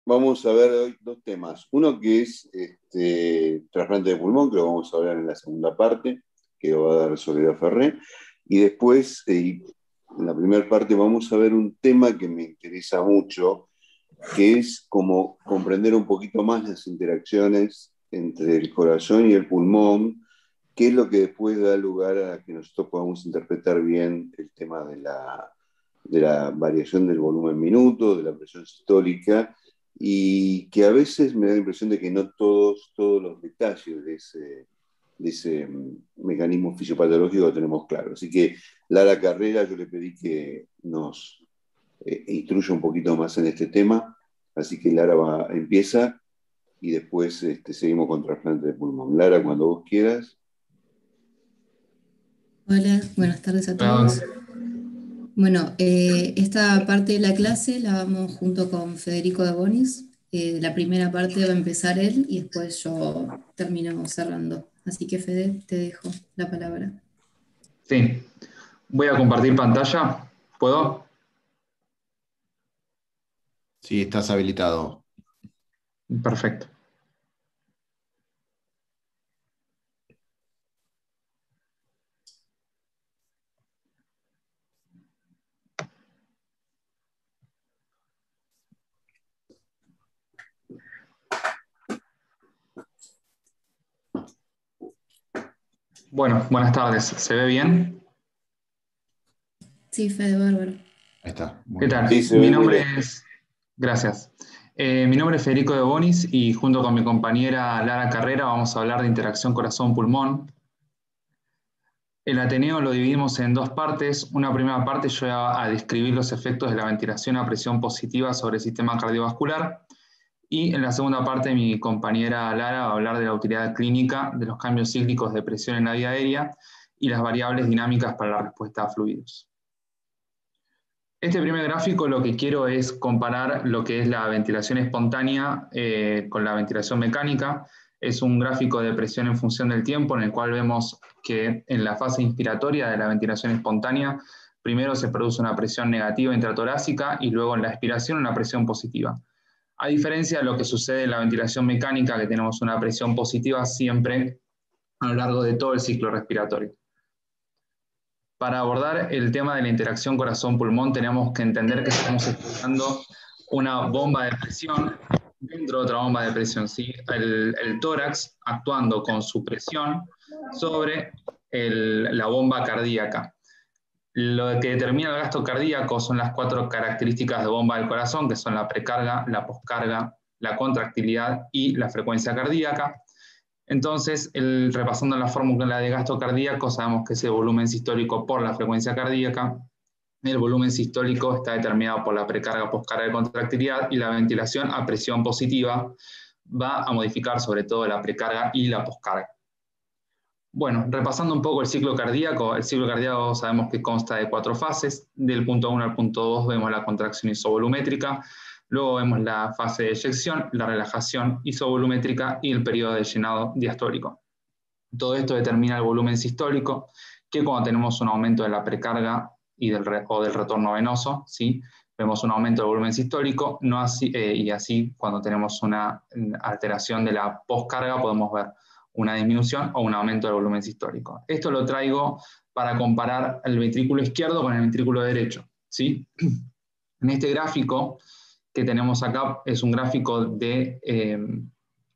vamos a ver hoy dos temas. Uno que es trasplante de pulmón, que lo vamos a hablar en la segunda parte, que lo va a dar Soledad Ferré. Y después, en la primera parte, vamos a ver un tema que me interesa mucho, que es como comprender un poquito más las interacciones entre el corazón y el pulmón, que es lo que después da lugar a que nosotros podamos interpretar bien el tema de la variación del volumen minuto, de la presión sistólica, y que a veces me da la impresión de que no todos los detalles de ese mecanismo fisiopatológico lo tenemos claro. Así que Lara Carrera, yo le pedí que nos instruya un poquito más en este tema, así que empieza y después seguimos con trasplante de pulmón. Lara, cuando vos quieras. Hola, buenas tardes a todos. Bueno, esta parte de la clase la vamos junto con Federico de Bonis. La primera parte va a empezar él y después yo termino cerrando. Así que Fede, te dejo la palabra. Sí, voy a compartir pantalla. ¿Puedo? Sí, estás habilitado. Perfecto. Bueno, buenas tardes. ¿Se ve bien? Sí, Fede, bárbaro. Ahí está. ¿Qué tal? Sí, se Mi ve muy nombre bien. es... Gracias. Mi nombre es Federico de Bonis y junto con mi compañera Lara Carrera vamos a hablar de interacción corazón-pulmón. El Ateneo lo dividimos en dos partes. Una primera parte yo voy a describir los efectos de la ventilación a presión positiva sobre el sistema cardiovascular. Y en la segunda parte mi compañera Lara va a hablar de la utilidad clínica de los cambios cíclicos de presión en la vía aérea y las variables dinámicas para la respuesta a fluidos. Este primer gráfico lo que quiero es comparar lo que es la ventilación espontánea con la ventilación mecánica. Es un gráfico de presión en función del tiempo en el cual vemos que en la fase inspiratoria de la ventilación espontánea primero se produce una presión negativa intratorácica y luego en la expiración una presión positiva. A diferencia de lo que sucede en la ventilación mecánica, que tenemos una presión positiva siempre a lo largo de todo el ciclo respiratorio. Para abordar el tema de la interacción corazón-pulmón tenemos que entender que estamos estudiando una bomba de presión dentro de otra bomba de presión, ¿sí? El tórax actuando con su presión sobre la bomba cardíaca. Lo que determina el gasto cardíaco son las 4 características de bomba del corazón, que son la precarga, la poscarga, la contractilidad y la frecuencia cardíaca. Entonces, repasando la fórmula de gasto cardíaco, sabemos que es el volumen sistólico por la frecuencia cardíaca. El volumen sistólico está determinado por la precarga, poscarga y contractilidad, y la ventilación a presión positiva va a modificar sobre todo la precarga y la poscarga. Bueno, repasando un poco el ciclo cardíaco sabemos que consta de 4 fases. Del punto 1 al punto 2 vemos la contracción isovolumétrica, luego vemos la fase de eyección, la relajación isovolumétrica y el periodo de llenado diastólico. Todo esto determina el volumen sistólico, que cuando tenemos un aumento de la precarga o del retorno venoso, ¿sí? Vemos un aumento del volumen sistólico, y así cuando tenemos una alteración de la poscarga podemos ver una disminución o un aumento del volumen sistólico. Esto lo traigo para comparar el ventrículo izquierdo con el ventrículo derecho, ¿sí? En este gráfico que tenemos acá es un gráfico de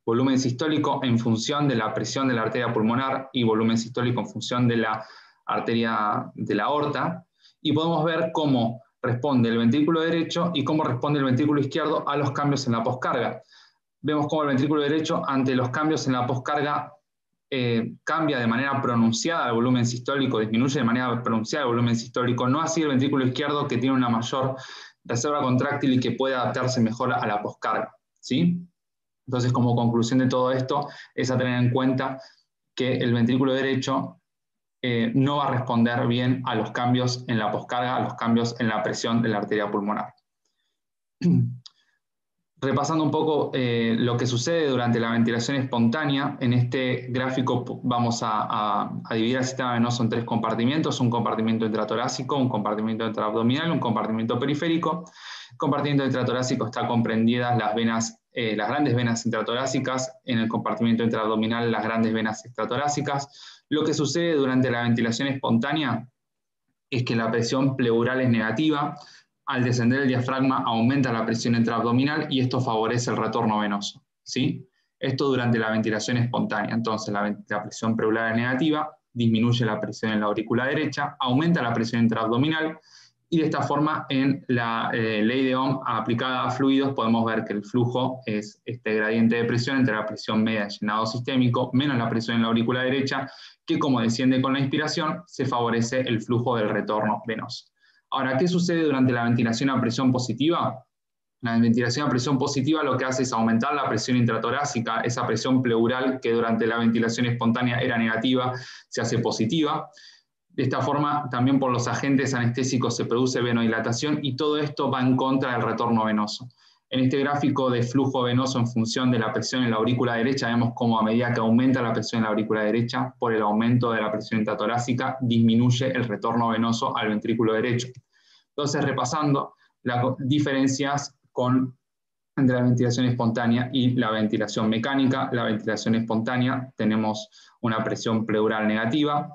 volumen sistólico en función de la presión de la arteria pulmonar y volumen sistólico en función de la arteria de la aorta, y podemos ver cómo responde el ventrículo derecho y cómo responde el ventrículo izquierdo a los cambios en la poscarga. Vemos cómo el ventrículo derecho, ante los cambios en la poscarga, cambia de manera pronunciada el volumen sistólico, disminuye de manera pronunciada el volumen sistólico, no así el ventrículo izquierdo, que tiene una mayor reserva contráctil y que puede adaptarse mejor a la poscarga, ¿sí? Entonces, como conclusión de todo esto, es a tener en cuenta que el ventrículo derecho no va a responder bien a los cambios en la poscarga, a los cambios en la presión de la arteria pulmonar. Repasando un poco lo que sucede durante la ventilación espontánea, en este gráfico vamos a dividir el sistema venoso en 3 compartimentos: un compartimento intratorácico, un compartimento intraabdominal, un compartimento periférico. El compartimiento intratorácico está comprendidas las venas, las grandes venas intratorácicas, en el compartimiento intraabdominal las grandes venas extratorácicas. Lo que sucede durante la ventilación espontánea es que la presión pleural es negativa. Al descender el diafragma aumenta la presión intraabdominal y esto favorece el retorno venoso, ¿sí? Esto durante la ventilación espontánea. Entonces la presión pleural es negativa, disminuye la presión en la aurícula derecha, aumenta la presión intraabdominal y de esta forma en la ley de Ohm aplicada a fluidos podemos ver que el flujo es este gradiente de presión entre la presión media de llenado sistémico menos la presión en la aurícula derecha, que como desciende con la inspiración se favorece el flujo del retorno venoso. Ahora, ¿qué sucede durante la ventilación a presión positiva? La ventilación a presión positiva lo que hace es aumentar la presión intratorácica, esa presión pleural que durante la ventilación espontánea era negativa, se hace positiva. De esta forma, también por los agentes anestésicos se produce venodilatación y todo esto va en contra del retorno venoso. En este gráfico de flujo venoso en función de la presión en la aurícula derecha, vemos cómo a medida que aumenta la presión en la aurícula derecha, por el aumento de la presión intratorácica, disminuye el retorno venoso al ventrículo derecho. Entonces, repasando las diferencias entre la ventilación espontánea y la ventilación mecánica. La ventilación espontánea tenemos una presión pleural negativa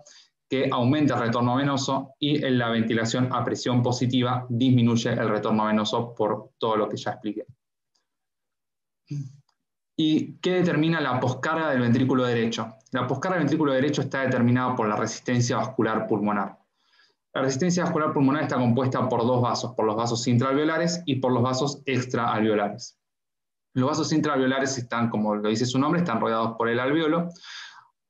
que aumenta el retorno venoso y en la ventilación a presión positiva disminuye el retorno venoso por todo lo que ya expliqué. ¿Y qué determina la poscarga del ventrículo derecho? La poscarga del ventrículo derecho está determinada por la resistencia vascular pulmonar. La resistencia vascular pulmonar está compuesta por dos vasos, por los vasos intraalveolares y por los vasos extraalveolares. Los vasos intraalveolares están, como lo dice su nombre, están rodeados por el alveolo.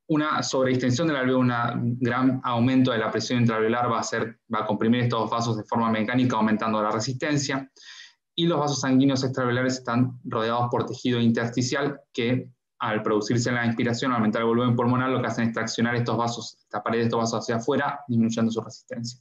Una sobredistensión del alveolo, un gran aumento de la presión intraalveolar va a comprimir estos dos vasos de forma mecánica, aumentando la resistencia. Y los vasos sanguíneos extraalveolares están rodeados por tejido intersticial que, al producirse en la inspiración, aumentar el volumen pulmonar, lo que hacen es traccionar estos vasos, esta pared de estos vasos hacia afuera, disminuyendo su resistencia.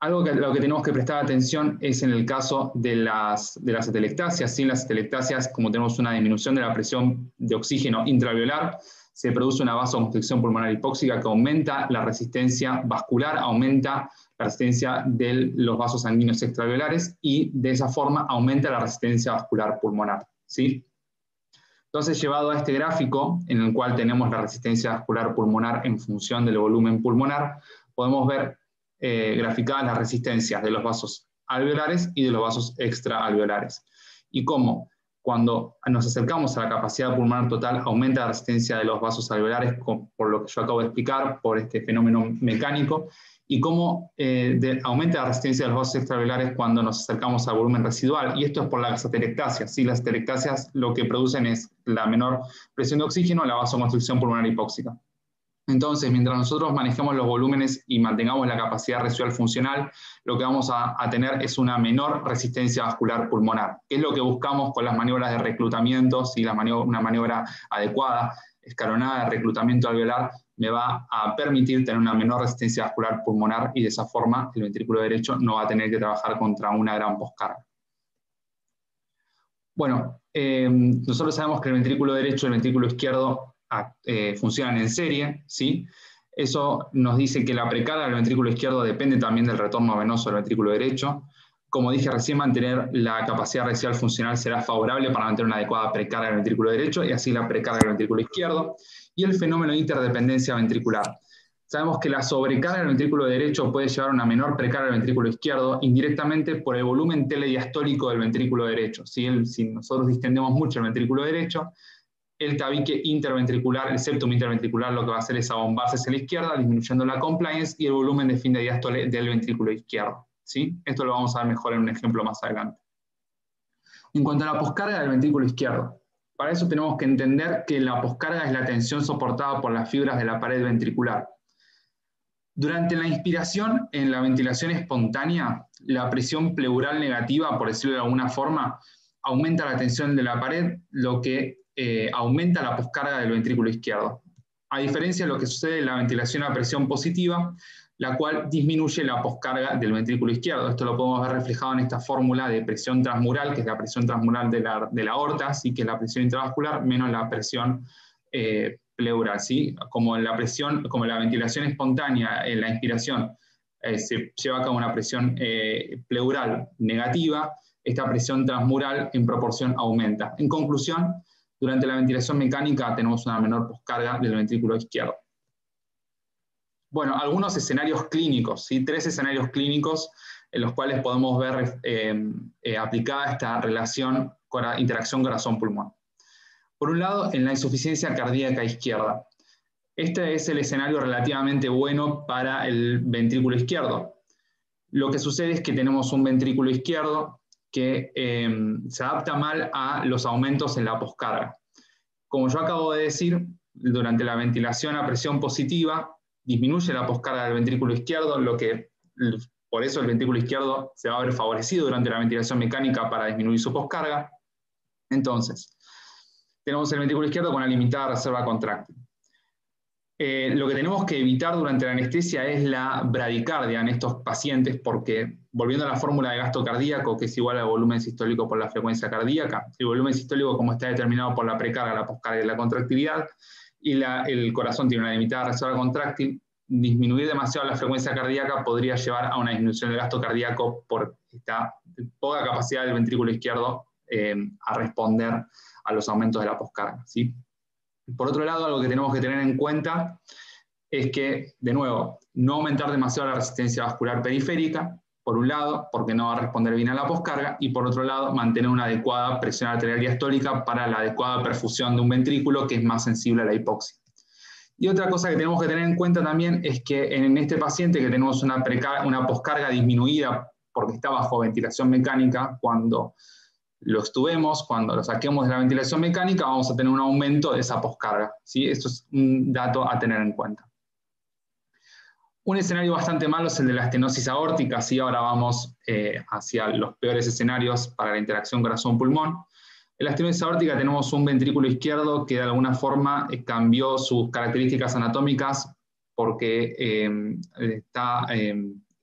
Algo que lo que tenemos que prestar atención es en el caso de las atelectasias. Sin las atelectasias, como tenemos una disminución de la presión de oxígeno intraalveolar, se produce una vasoconstricción pulmonar hipóxica que aumenta la resistencia vascular, aumenta la resistencia de los vasos sanguíneos extraalveolares y de esa forma aumenta la resistencia vascular pulmonar, ¿sí? Entonces, llevado a este gráfico, en el cual tenemos la resistencia vascular pulmonar en función del volumen pulmonar, podemos ver graficadas las resistencias de los vasos alveolares y de los vasos extraalveolares. Y cómo, cuando nos acercamos a la capacidad pulmonar total, aumenta la resistencia de los vasos alveolares, por lo que yo acabo de explicar, por este fenómeno mecánico, y cómo aumenta la resistencia de los vasos extraalveolares cuando nos acercamos al volumen residual, y esto es por las atelectasias. ¿Sí? Las atelectasias lo que producen es la menor presión de oxígeno, la vasoconstricción pulmonar hipóxica. Entonces, mientras nosotros manejemos los volúmenes y mantengamos la capacidad residual funcional, lo que vamos a tener es una menor resistencia vascular pulmonar, que es lo que buscamos con las maniobras de reclutamiento. Si una maniobra adecuada, escalonada de reclutamiento alveolar, me va a permitir tener una menor resistencia vascular pulmonar y de esa forma el ventrículo derecho no va a tener que trabajar contra una gran poscarga. Bueno, nosotros sabemos que el ventrículo derecho y el ventrículo izquierdo funcionan en serie, ¿sí? Eso nos dice que la precarga del ventrículo izquierdo depende también del retorno venoso del ventrículo derecho. Como dije recién, mantener la capacidad residual funcional será favorable para mantener una adecuada precarga del ventrículo derecho y así la precarga del ventrículo izquierdo. Y el fenómeno de interdependencia ventricular. Sabemos que la sobrecarga del ventrículo derecho puede llevar a una menor precarga del ventrículo izquierdo indirectamente por el volumen telediastólico del ventrículo derecho. Si nosotros distendemos mucho el ventrículo derecho, el tabique interventricular, el septum interventricular, lo que va a hacer es abombarse hacia la izquierda, disminuyendo la compliance y el volumen de fin de diástole del ventrículo izquierdo, ¿sí? Esto lo vamos a ver mejor en un ejemplo más adelante. En cuanto a la poscarga del ventrículo izquierdo, para eso tenemos que entender que la poscarga es la tensión soportada por las fibras de la pared ventricular. Durante la inspiración, en la ventilación espontánea, la presión pleural negativa, por decirlo de alguna forma, aumenta la tensión de la pared, lo que aumenta la poscarga del ventrículo izquierdo. A diferencia de lo que sucede en la ventilación a presión positiva, la cual disminuye la poscarga del ventrículo izquierdo. Esto lo podemos ver reflejado en esta fórmula de presión transmural, que es la presión transmural de la aorta, así que es la presión intravascular menos la presión pleural, ¿sí? Como la ventilación espontánea en la inspiración se lleva a cabo una presión pleural negativa, esta presión transmural en proporción aumenta. En conclusión, durante la ventilación mecánica tenemos una menor poscarga del ventrículo izquierdo. Bueno, algunos escenarios clínicos, ¿sí? 3 escenarios clínicos en los cuales podemos ver aplicada esta relación, interacción corazón-pulmón. Por un lado, en la insuficiencia cardíaca izquierda. Este es el escenario relativamente bueno para el ventrículo izquierdo. Lo que sucede es que tenemos un ventrículo izquierdo que se adapta mal a los aumentos en la poscarga. Como yo acabo de decir, durante la ventilación a presión positiva, disminuye la poscarga del ventrículo izquierdo, por eso el ventrículo izquierdo se va a ver favorecido durante la ventilación mecánica para disminuir su poscarga. Entonces, tenemos el ventrículo izquierdo con una limitada reserva contráctil. Lo que tenemos que evitar durante la anestesia es la bradicardia en estos pacientes, porque, volviendo a la fórmula de gasto cardíaco, que es igual al volumen sistólico por la frecuencia cardíaca, el volumen sistólico, como está determinado por la precarga, la poscarga y la contractilidad, y el corazón tiene una limitada reserva contráctil, disminuir demasiado la frecuencia cardíaca podría llevar a una disminución del gasto cardíaco por esta poca capacidad del ventrículo izquierdo a responder a los aumentos de la poscarga, ¿sí? Por otro lado, algo que tenemos que tener en cuenta es que, de nuevo, no aumentar demasiado la resistencia vascular periférica, por un lado, porque no va a responder bien a la poscarga, y por otro lado, mantener una adecuada presión arterial diastólica para la adecuada perfusión de un ventrículo que es más sensible a la hipoxia. Y otra cosa que tenemos que tener en cuenta también es que en este paciente que tenemos una poscarga disminuida porque está bajo ventilación mecánica, cuando lo extubemos, cuando lo saquemos de la ventilación mecánica, vamos a tener un aumento de esa poscarga, ¿sí? Esto es un dato a tener en cuenta. Un escenario bastante malo es el de la estenosis aórtica, ¿sí? Ahora vamos hacia los peores escenarios para la interacción corazón-pulmón. En la estenosis aórtica tenemos un ventrículo izquierdo que de alguna forma cambió sus características anatómicas porque está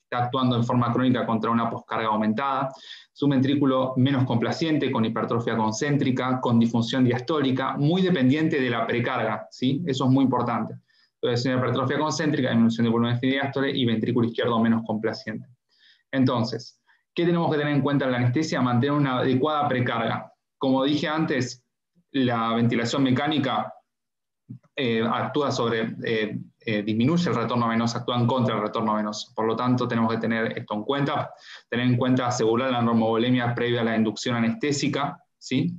actuando en forma crónica contra una poscarga aumentada. Es un ventrículo menos complaciente, con hipertrofia concéntrica, con disfunción diastólica, muy dependiente de la precarga, ¿sí? Eso es muy importante. Entonces, una hipertrofia concéntrica, disminución de volumen de diástole y ventrículo izquierdo menos complaciente. Entonces, ¿qué tenemos que tener en cuenta en la anestesia? Mantener una adecuada precarga. Como dije antes, la ventilación mecánica actúa disminuye el retorno venoso, actúa en contra del retorno venoso. Por lo tanto, tenemos que tener esto en cuenta, asegurar la normovolemia previa a la inducción anestésica, ¿sí?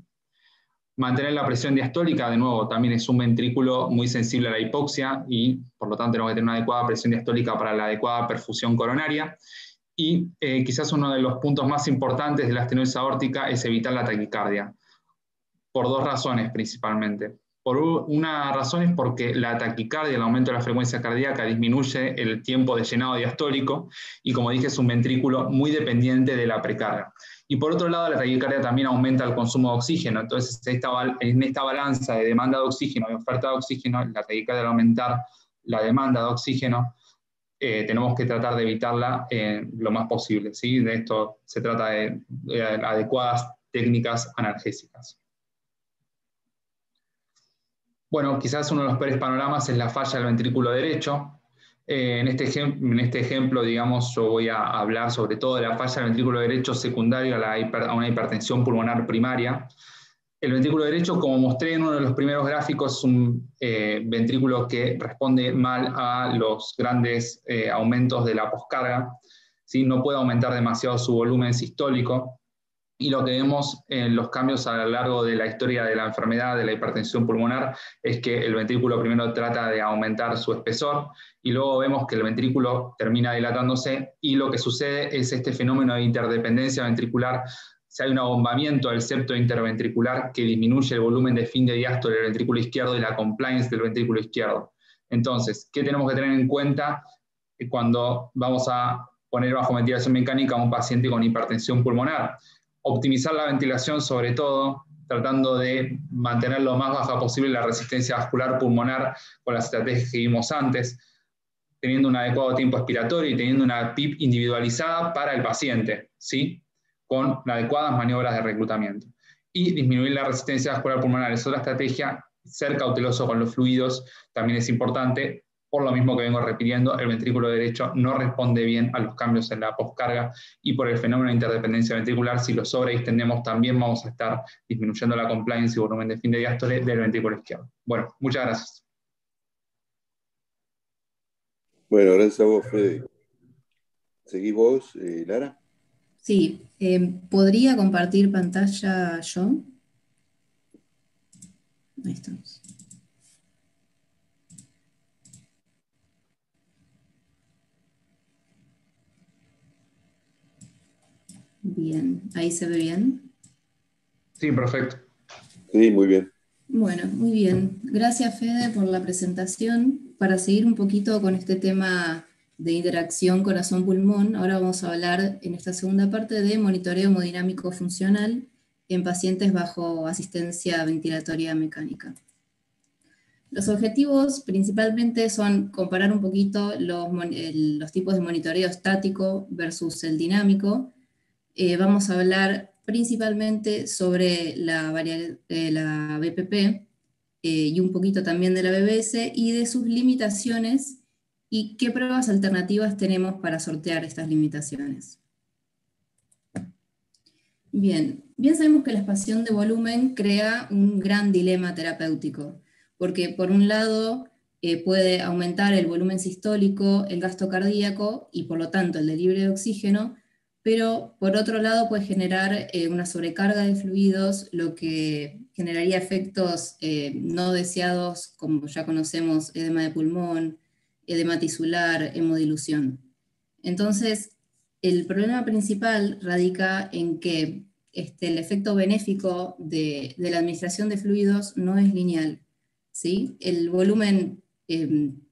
Mantener la presión diastólica, de nuevo, también es un ventrículo muy sensible a la hipoxia y por lo tanto tenemos que tener una adecuada presión diastólica para la adecuada perfusión coronaria. Y quizás uno de los puntos más importantes de la estenosis aórtica es evitar la taquicardia, por 2 razones principalmente. Una razón es porque la taquicardia, el aumento de la frecuencia cardíaca, disminuye el tiempo de llenado diastólico y, como dije, es un ventrículo muy dependiente de la precarga. Y por otro lado, la taquicardia también aumenta el consumo de oxígeno. Entonces, en esta balanza de demanda de oxígeno y oferta de oxígeno, la taquicardia al aumentar la demanda de oxígeno, tenemos que tratar de evitarla lo más posible, ¿sí? De esto se trata de adecuadas técnicas analgésicas. Bueno, quizás uno de los peores panoramas es la falla del ventrículo derecho. En este ejemplo, digamos, yo voy a hablar sobre todo de la falla del ventrículo derecho secundario a una hipertensión pulmonar primaria. El ventrículo derecho, como mostré en uno de los primeros gráficos, es un ventrículo que responde mal a los grandes aumentos de la poscarga, ¿sí? No puede aumentar demasiado su volumen sistólico. Y lo que vemos en los cambios a lo largo de la historia de la enfermedad de la hipertensión pulmonar es que el ventrículo primero trata de aumentar su espesor y luego vemos que el ventrículo termina dilatándose y lo que sucede es este fenómeno de interdependencia ventricular. Si hay un abombamiento del septo interventricular que disminuye el volumen de fin de diástole del ventrículo izquierdo y la compliance del ventrículo izquierdo. Entonces, ¿qué tenemos que tener en cuenta cuando vamos a poner bajo ventilación mecánica a un paciente con hipertensión pulmonar? Optimizar la ventilación, sobre todo, tratando de mantener lo más baja posible la resistencia vascular pulmonar con las estrategias que vimos antes, teniendo un adecuado tiempo expiratorio y teniendo una PIP individualizada para el paciente, ¿sí? Con adecuadas maniobras de reclutamiento. Y disminuir la resistencia vascular pulmonar es otra estrategia. Ser cauteloso con los fluidos también es importante, Por lo mismo que vengo repitiendo, el ventrículo derecho no responde bien a los cambios en la poscarga, y por el fenómeno de interdependencia ventricular, si lo sobredistendemos, también vamos a estar disminuyendo la compliance y volumen de fin de diástole del ventrículo izquierdo. Bueno, muchas gracias. Bueno, gracias a vos, Fede. ¿Seguís vos, Lara? Sí, ¿podría compartir pantalla yo? Ahí estamos. Bien, ¿ahí se ve bien? Sí, perfecto. Sí, muy bien. Bueno, muy bien. Gracias, Fede, por la presentación. Para seguir un poquito con este tema de interacción corazón-pulmón, ahora vamos a hablar en esta segunda parte de monitoreo hemodinámico funcional en pacientes bajo asistencia ventilatoria mecánica. Los objetivos principalmente son comparar un poquito los tipos de monitoreo estático versus el dinámico. Vamos a hablar principalmente sobre la BPP y un poquito también de la BBS y de sus limitaciones y qué pruebas alternativas tenemos para sortear estas limitaciones. Bien sabemos que la expansión de volumen crea un gran dilema terapéutico, porque por un lado puede aumentar el volumen sistólico, el gasto cardíaco y por lo tanto el delivery de oxígeno, pero por otro lado puede generar una sobrecarga de fluidos, lo que generaría efectos no deseados, como ya conocemos, edema de pulmón, edema tisular, hemodilución. Entonces, el problema principal radica en que el efecto benéfico de la administración de fluidos no es lineal, ¿sí? El volumen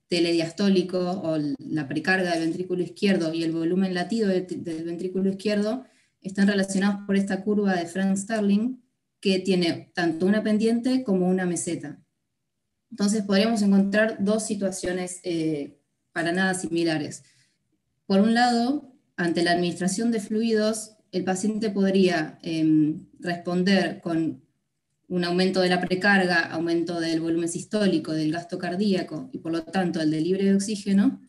telediastólico o la precarga del ventrículo izquierdo y el volumen latido del ventrículo izquierdo están relacionados por esta curva de Frank Starling, que tiene tanto una pendiente como una meseta. Entonces podríamos encontrar dos situaciones para nada similares. Por un lado, ante la administración de fluidos, el paciente podría responder con un aumento de la precarga, aumento del volumen sistólico, del gasto cardíaco y por lo tanto el delivery de oxígeno,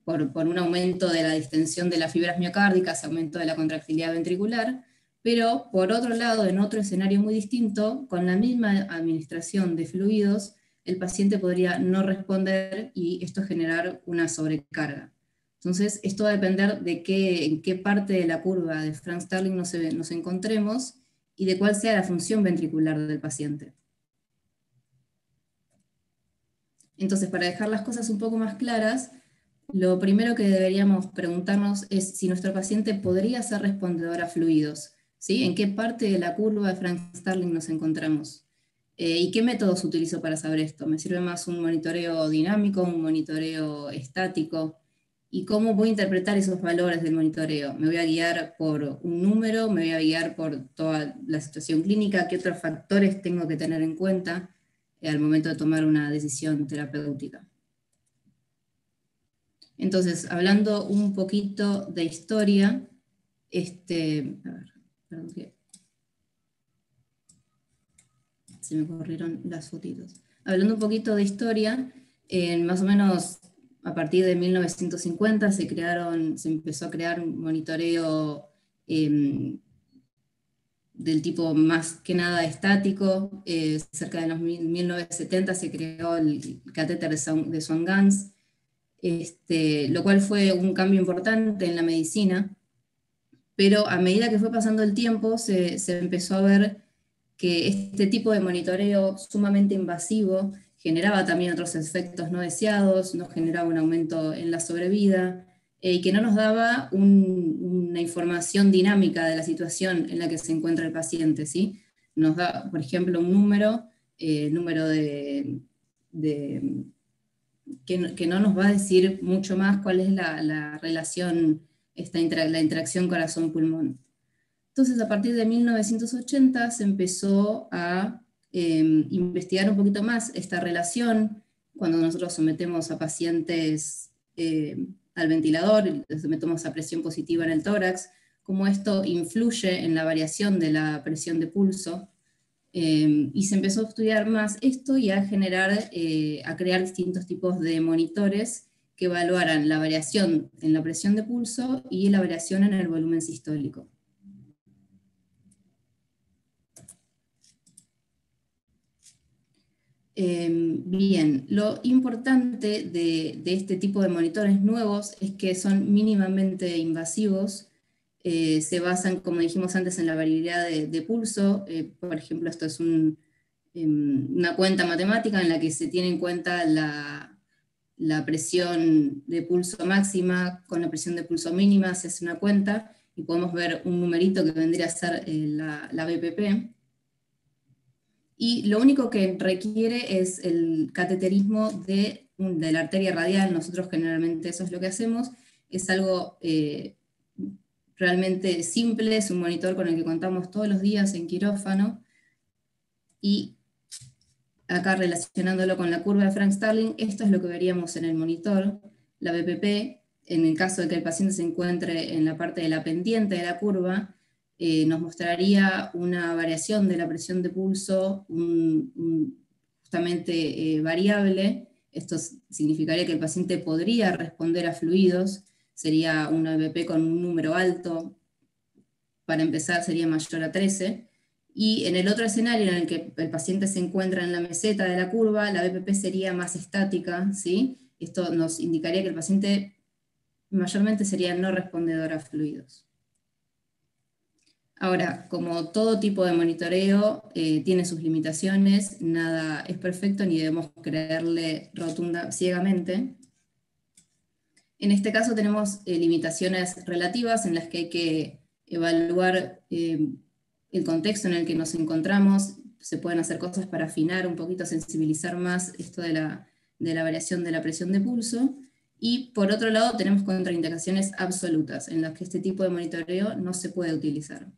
por un aumento de la distensión de las fibras miocárdicas, aumento de la contractilidad ventricular, pero por otro lado, en otro escenario muy distinto, con la misma administración de fluidos, el paciente podría no responder y esto generar una sobrecarga. Entonces, esto va a depender de en qué parte de la curva de Frank Starling nos encontremos y de cuál sea la función ventricular del paciente. Entonces, para dejar las cosas un poco más claras, lo primero que deberíamos preguntarnos es si nuestro paciente podría ser respondedor a fluidos, ¿sí? ¿En qué parte de la curva de Frank Starling nos encontramos? ¿Y qué métodos utilizo para saber esto? ¿Me sirve más un monitoreo dinámico, un monitoreo estático? ¿Y cómo voy a interpretar esos valores del monitoreo? ¿Me voy a guiar por un número? ¿Me voy a guiar por toda la situación clínica? ¿Qué otros factores tengo que tener en cuenta al momento de tomar una decisión terapéutica? Entonces, hablando un poquito de historia, a ver, perdón que se me corrieron las fotitos. Hablando un poquito de historia, más o menos a partir de 1950 se empezó a crear un monitoreo del tipo más que nada estático. Cerca de los 1970 se creó el catéter de Swan-Ganz, lo cual fue un cambio importante en la medicina, pero a medida que fue pasando el tiempo se empezó a ver que este tipo de monitoreo sumamente invasivo generaba también otros efectos no deseados, nos generaba un aumento en la sobrevida, y que no nos daba una información dinámica de la situación en la que se encuentra el paciente, ¿sí? Nos da, por ejemplo, un número que no nos va a decir mucho más cuál es la relación, la interacción corazón-pulmón. Entonces, a partir de 1980 se empezó a investigar un poquito más esta relación, cuando nosotros sometemos a pacientes al ventilador, les sometemos a presión positiva en el tórax, cómo esto influye en la variación de la presión de pulso. Y se empezó a estudiar más esto y a crear distintos tipos de monitores que evaluaran la variación en la presión de pulso y la variación en el volumen sistólico. Bien, lo importante de este tipo de monitores nuevos es que son mínimamente invasivos, se basan, como dijimos antes, en la variabilidad de pulso. Por ejemplo, esto es una cuenta matemática en la que se tiene en cuenta la presión de pulso máxima con la presión de pulso mínima, se hace una cuenta y podemos ver un numerito que vendría a ser la BPP. Y lo único que requiere es el cateterismo de la arteria radial. Nosotros generalmente eso es lo que hacemos. Es algo realmente simple, es un monitor con el que contamos todos los días en quirófano. Y acá relacionándolo con la curva de Frank-Starling, esto es lo que veríamos en el monitor, la BPP, en el caso de que el paciente se encuentre en la parte de la pendiente de la curva, nos mostraría una variación de la presión de pulso justamente variable. Esto significaría que el paciente podría responder a fluidos, sería una BPP con un número alto, para empezar sería mayor a 13, y en el otro escenario en el que el paciente se encuentra en la meseta de la curva, la BPP sería más estática, ¿sí? Esto nos indicaría que el paciente mayormente sería no respondedor a fluidos. Ahora, como todo tipo de monitoreo tiene sus limitaciones, nada es perfecto ni debemos creerle ciegamente. En este caso tenemos limitaciones relativas en las que hay que evaluar el contexto en el que nos encontramos. Se pueden hacer cosas para afinar un poquito, sensibilizar más esto de la variación de la presión de pulso. Y por otro lado tenemos contraindicaciones absolutas, en las que este tipo de monitoreo no se puede utilizar.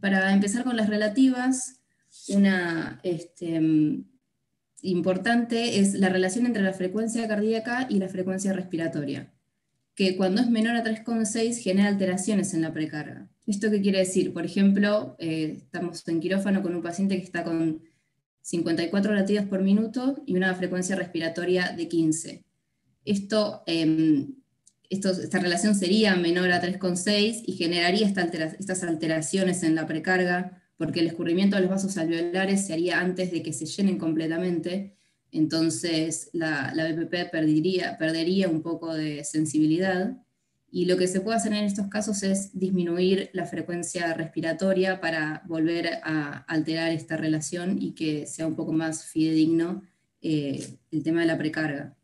Para empezar con las relativas, una importante es la relación entre la frecuencia cardíaca y la frecuencia respiratoria, que cuando es menor a 3,6 genera alteraciones en la precarga. ¿Esto qué quiere decir? Por ejemplo, estamos en quirófano con un paciente que está con 54 latidos por minuto y una frecuencia respiratoria de 15. Esta relación sería menor a 3,6 y generaría estas alteraciones en la precarga, porque el escurrimiento de los vasos alveolares se haría antes de que se llenen completamente, entonces la BPP perdería un poco de sensibilidad, y lo que se puede hacer en estos casos es disminuir la frecuencia respiratoria para volver a alterar esta relación y que sea un poco más fidedigno el tema de la precarga.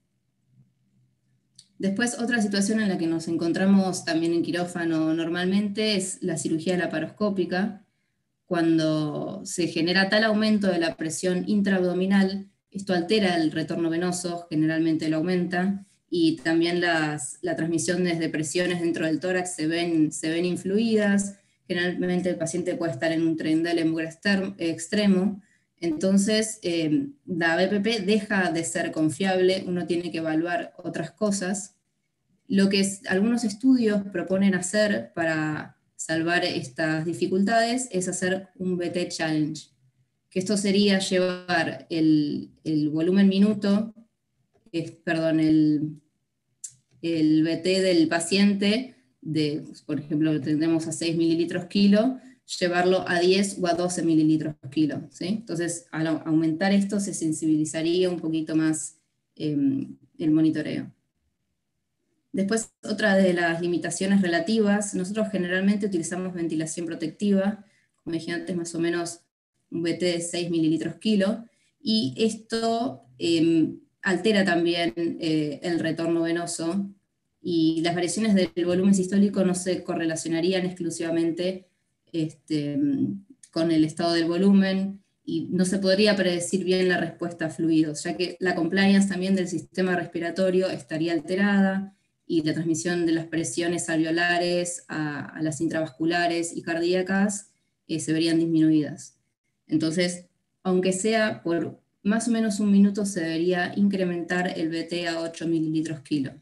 Después, otra situación en la que nos encontramos también en quirófano normalmente es la cirugía laparoscópica, cuando se genera tal aumento de la presión intraabdominal, esto altera el retorno venoso, generalmente lo aumenta, y también la transmisión de presiones dentro del tórax se ven influidas. Generalmente el paciente puede estar en un Trendelenburg extremo, entonces la BPP deja de ser confiable, uno tiene que evaluar otras cosas. Lo que algunos estudios proponen hacer para salvar estas dificultades es hacer un BT challenge, que esto sería llevar el volumen minuto, el BT del paciente, por ejemplo, tendremos a 6 mililitros kilo, llevarlo a 10 o a 12 mililitros kilo, ¿sí? Entonces, al aumentar esto se sensibilizaría un poquito más el monitoreo. Después, otra de las limitaciones relativas, nosotros generalmente utilizamos ventilación protectiva, como dije antes, más o menos un BT de 6 mililitros kilo, y esto altera también el retorno venoso, y las variaciones del volumen sistólico no se correlacionarían exclusivamente con el estado del volumen, y no se podría predecir bien la respuesta a fluidos, ya que la compliance también del sistema respiratorio estaría alterada, y la transmisión de las presiones alveolares a las intravasculares y cardíacas se verían disminuidas. Entonces, aunque sea por más o menos un minuto, se debería incrementar el BT a 8 mililitros kilo.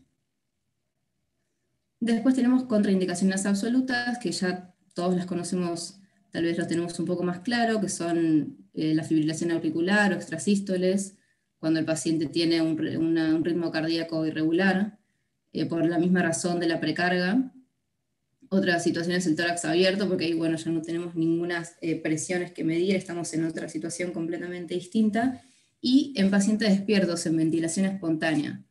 Después tenemos contraindicaciones absolutas, que ya todos las conocemos tal vez los tenemos un poco más claro, que son la fibrilación auricular o extrasístoles, cuando el paciente tiene un ritmo cardíaco irregular, por la misma razón de la precarga. Otra situación es el tórax abierto, porque ahí, bueno, ya no tenemos ninguna presiones que medir, estamos en otra situación completamente distinta. Y en pacientes despiertos, en ventilación espontánea,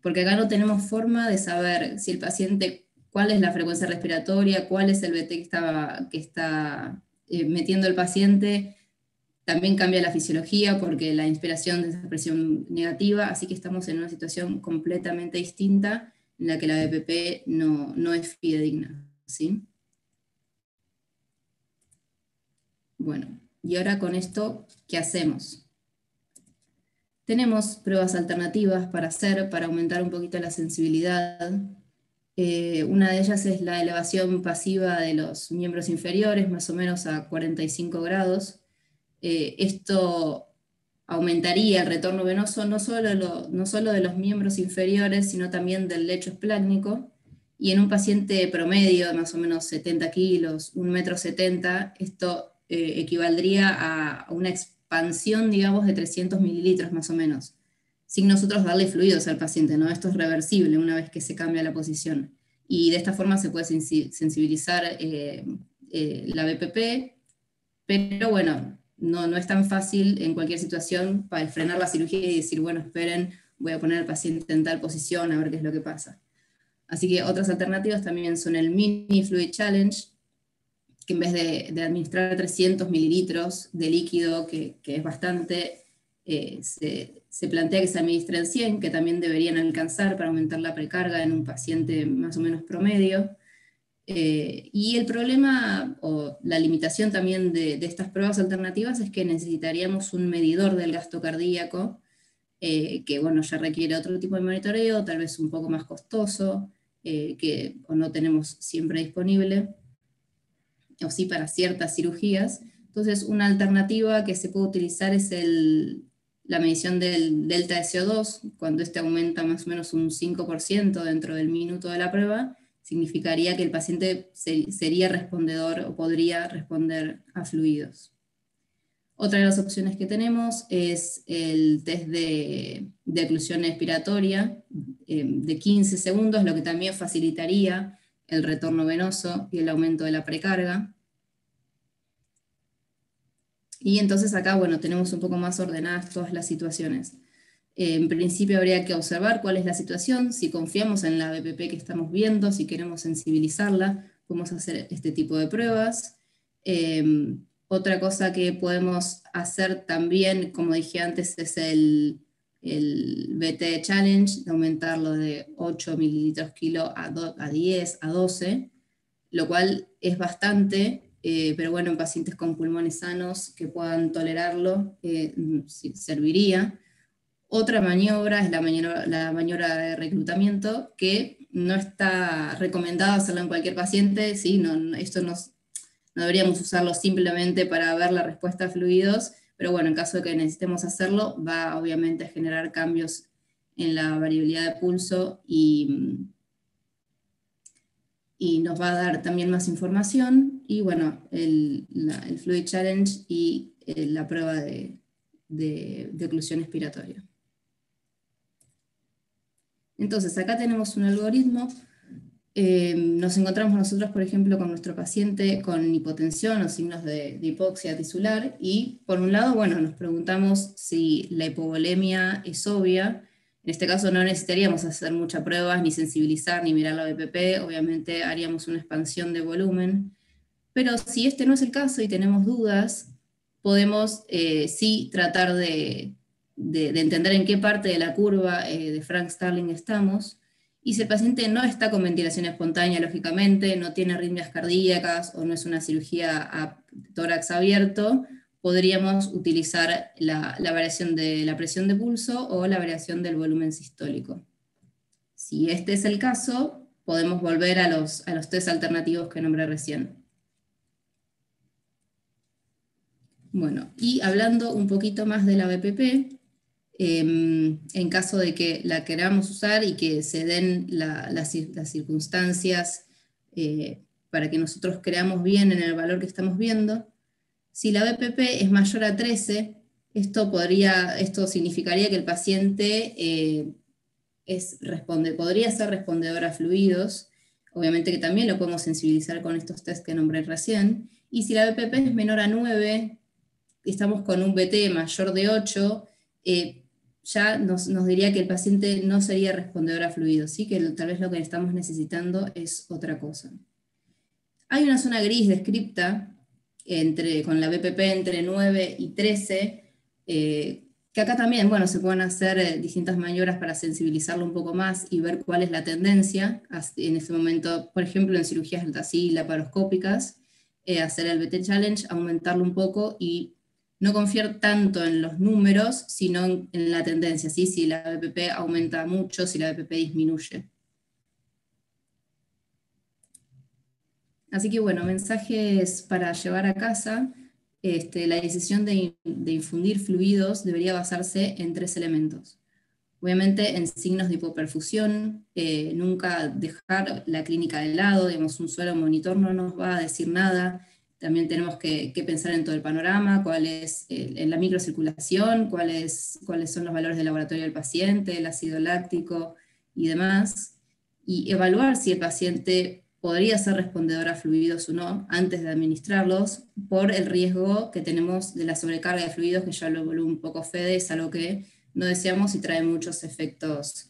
porque acá no tenemos forma de saber si el paciente, cuál es la frecuencia respiratoria, cuál es el BT que está metiendo el paciente. También cambia la fisiología porque la inspiración de esa presión negativa, así que estamos en una situación completamente distinta en la que la BPP no es fidedigna, ¿sí? Bueno, y ahora con esto, ¿qué hacemos? Tenemos pruebas alternativas para hacer, para aumentar un poquito la sensibilidad. Una de ellas es la elevación pasiva de los miembros inferiores, más o menos a 45 grados. Esto aumentaría el retorno venoso no solo de los miembros inferiores, sino también del lecho esplácnico, y en un paciente promedio de más o menos 70 kilos, 1,70 m, esto equivaldría a una expansión, digamos, de 300 mililitros más o menos, sin nosotros darle fluidos al paciente, ¿no? Esto es reversible una vez que se cambia la posición, y de esta forma se puede sensibilizar la BPP, pero bueno, no es tan fácil en cualquier situación para frenar la cirugía y decir, bueno, esperen, voy a poner al paciente en tal posición a ver qué es lo que pasa. Así que otras alternativas también son el Mini Fluid Challenge, que en vez de administrar 300 mililitros de líquido, que es bastante, se plantea que se administren 100, que también deberían alcanzar para aumentar la precarga en un paciente más o menos promedio. Y el problema o la limitación también de estas pruebas alternativas es que necesitaríamos un medidor del gasto cardíaco, que bueno, ya requiere otro tipo de monitoreo, tal vez un poco más costoso, que o no tenemos siempre disponible, o sí para ciertas cirugías. Entonces, una alternativa que se puede utilizar es la medición del delta de CO2, cuando este aumenta más o menos un 5% dentro del minuto de la prueba, significaría que el paciente sería respondedor o podría responder a fluidos. Otra de las opciones que tenemos es el test de oclusión expiratoria de 15 segundos, lo que también facilitaría el retorno venoso y el aumento de la precarga. Y entonces acá, bueno, tenemos un poco más ordenadas todas las situaciones. En principio habría que observar cuál es la situación, si confiamos en la BPP que estamos viendo, si queremos sensibilizarla, podemos hacer este tipo de pruebas. Otra cosa que podemos hacer también, como dije antes, es el BT Challenge, de aumentarlo de 8 mililitros kilo a 10, a 12, lo cual es bastante, pero bueno, en pacientes con pulmones sanos que puedan tolerarlo, serviría. Otra maniobra es la maniobra de reclutamiento, que no está recomendado hacerlo en cualquier paciente, ¿sí? Esto no deberíamos usarlo simplemente para ver la respuesta a fluidos, pero bueno, en caso de que necesitemos hacerlo, va obviamente a generar cambios en la variabilidad de pulso y nos va a dar también más información, y bueno, el Fluid Challenge y la prueba de oclusión expiratoria. Entonces, acá tenemos un algoritmo. Nos encontramos nosotros, por ejemplo, con nuestro paciente con hipotensión o signos de hipoxia tisular, y por un lado, bueno, nos preguntamos si la hipovolemia es obvia. En este caso no necesitaríamos hacer muchas pruebas, ni sensibilizar, ni mirar la BPP, obviamente haríamos una expansión de volumen, pero si este no es el caso y tenemos dudas, podemos sí tratar de entender en qué parte de la curva de Frank Starling estamos, y si el paciente no está con ventilación espontánea, lógicamente, no tiene arritmias cardíacas o no es una cirugía a tórax abierto, podríamos utilizar la variación de la presión de pulso o la variación del volumen sistólico. Si este es el caso, podemos volver a los test alternativos que nombré recién. Bueno, y hablando un poquito más de la BPP, en caso de que la queramos usar y que se den las circunstancias para que nosotros creamos bien en el valor que estamos viendo. Si la BPP es mayor a 13, esto significaría que el paciente podría ser respondedor a fluidos, obviamente que también lo podemos sensibilizar con estos test que nombré recién, y si la BPP es menor a 9, estamos con un BT mayor de 8, ya nos diría que el paciente no sería respondedor a fluidos, ¿sí? Que tal vez lo que estamos necesitando es otra cosa. Hay una zona gris descripta con la BPP entre 9 y 13, que acá también, bueno, se pueden hacer distintas maniobras para sensibilizarlo un poco más y ver cuál es la tendencia en este momento, por ejemplo, en cirugías laparoscópicas, hacer el BT Challenge, aumentarlo un poco y no confiar tanto en los números, sino en la tendencia, ¿sí? Si la BPP aumenta mucho, si la BPP disminuye. Así que bueno, mensajes para llevar a casa. La decisión de infundir fluidos debería basarse en 3 elementos. Obviamente en signos de hipoperfusión, nunca dejar la clínica de lado, digamos, un solo monitor no nos va a decir nada. También tenemos que pensar en todo el panorama, cuál es en la microcirculación, cuáles son los valores de laboratorio del paciente, el ácido láctico y demás, y evaluar si el paciente podría ser respondedor a fluidos o no antes de administrarlos, por el riesgo que tenemos de la sobrecarga de fluidos, que ya lo evaluó un poco Fede, es algo que no deseamos y trae muchos efectos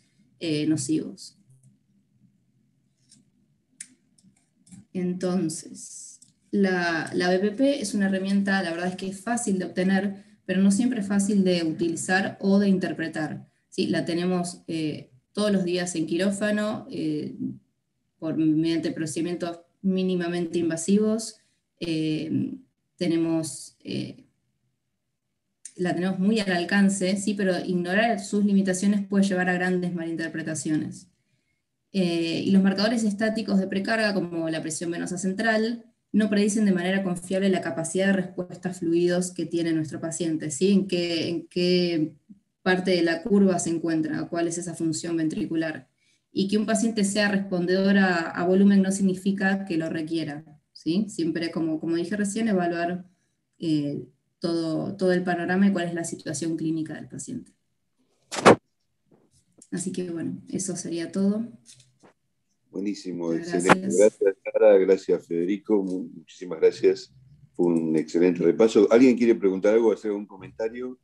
nocivos. Entonces, la BPP es una herramienta, la verdad es que es fácil de obtener, pero no siempre es fácil de utilizar o de interpretar. ¿Sí? La tenemos todos los días en quirófano, mediante procedimientos mínimamente invasivos. La tenemos muy al alcance, ¿sí? Pero ignorar sus limitaciones puede llevar a grandes malinterpretaciones. Y los marcadores estáticos de precarga, como la presión venosa central, no predicen de manera confiable la capacidad de respuesta a fluidos que tiene nuestro paciente, ¿sí? En qué parte de la curva se encuentra, cuál es esa función ventricular. Y que un paciente sea respondedor a volumen no significa que lo requiera, ¿sí? Siempre, como dije recién, evaluar todo el panorama y cuál es la situación clínica del paciente. Así que bueno, eso sería todo. Buenísimo, excelente. Gracias, Sara, gracias, Federico, muchísimas gracias. Fue un excelente repaso. ¿Alguien quiere preguntar algo, hacer un comentario?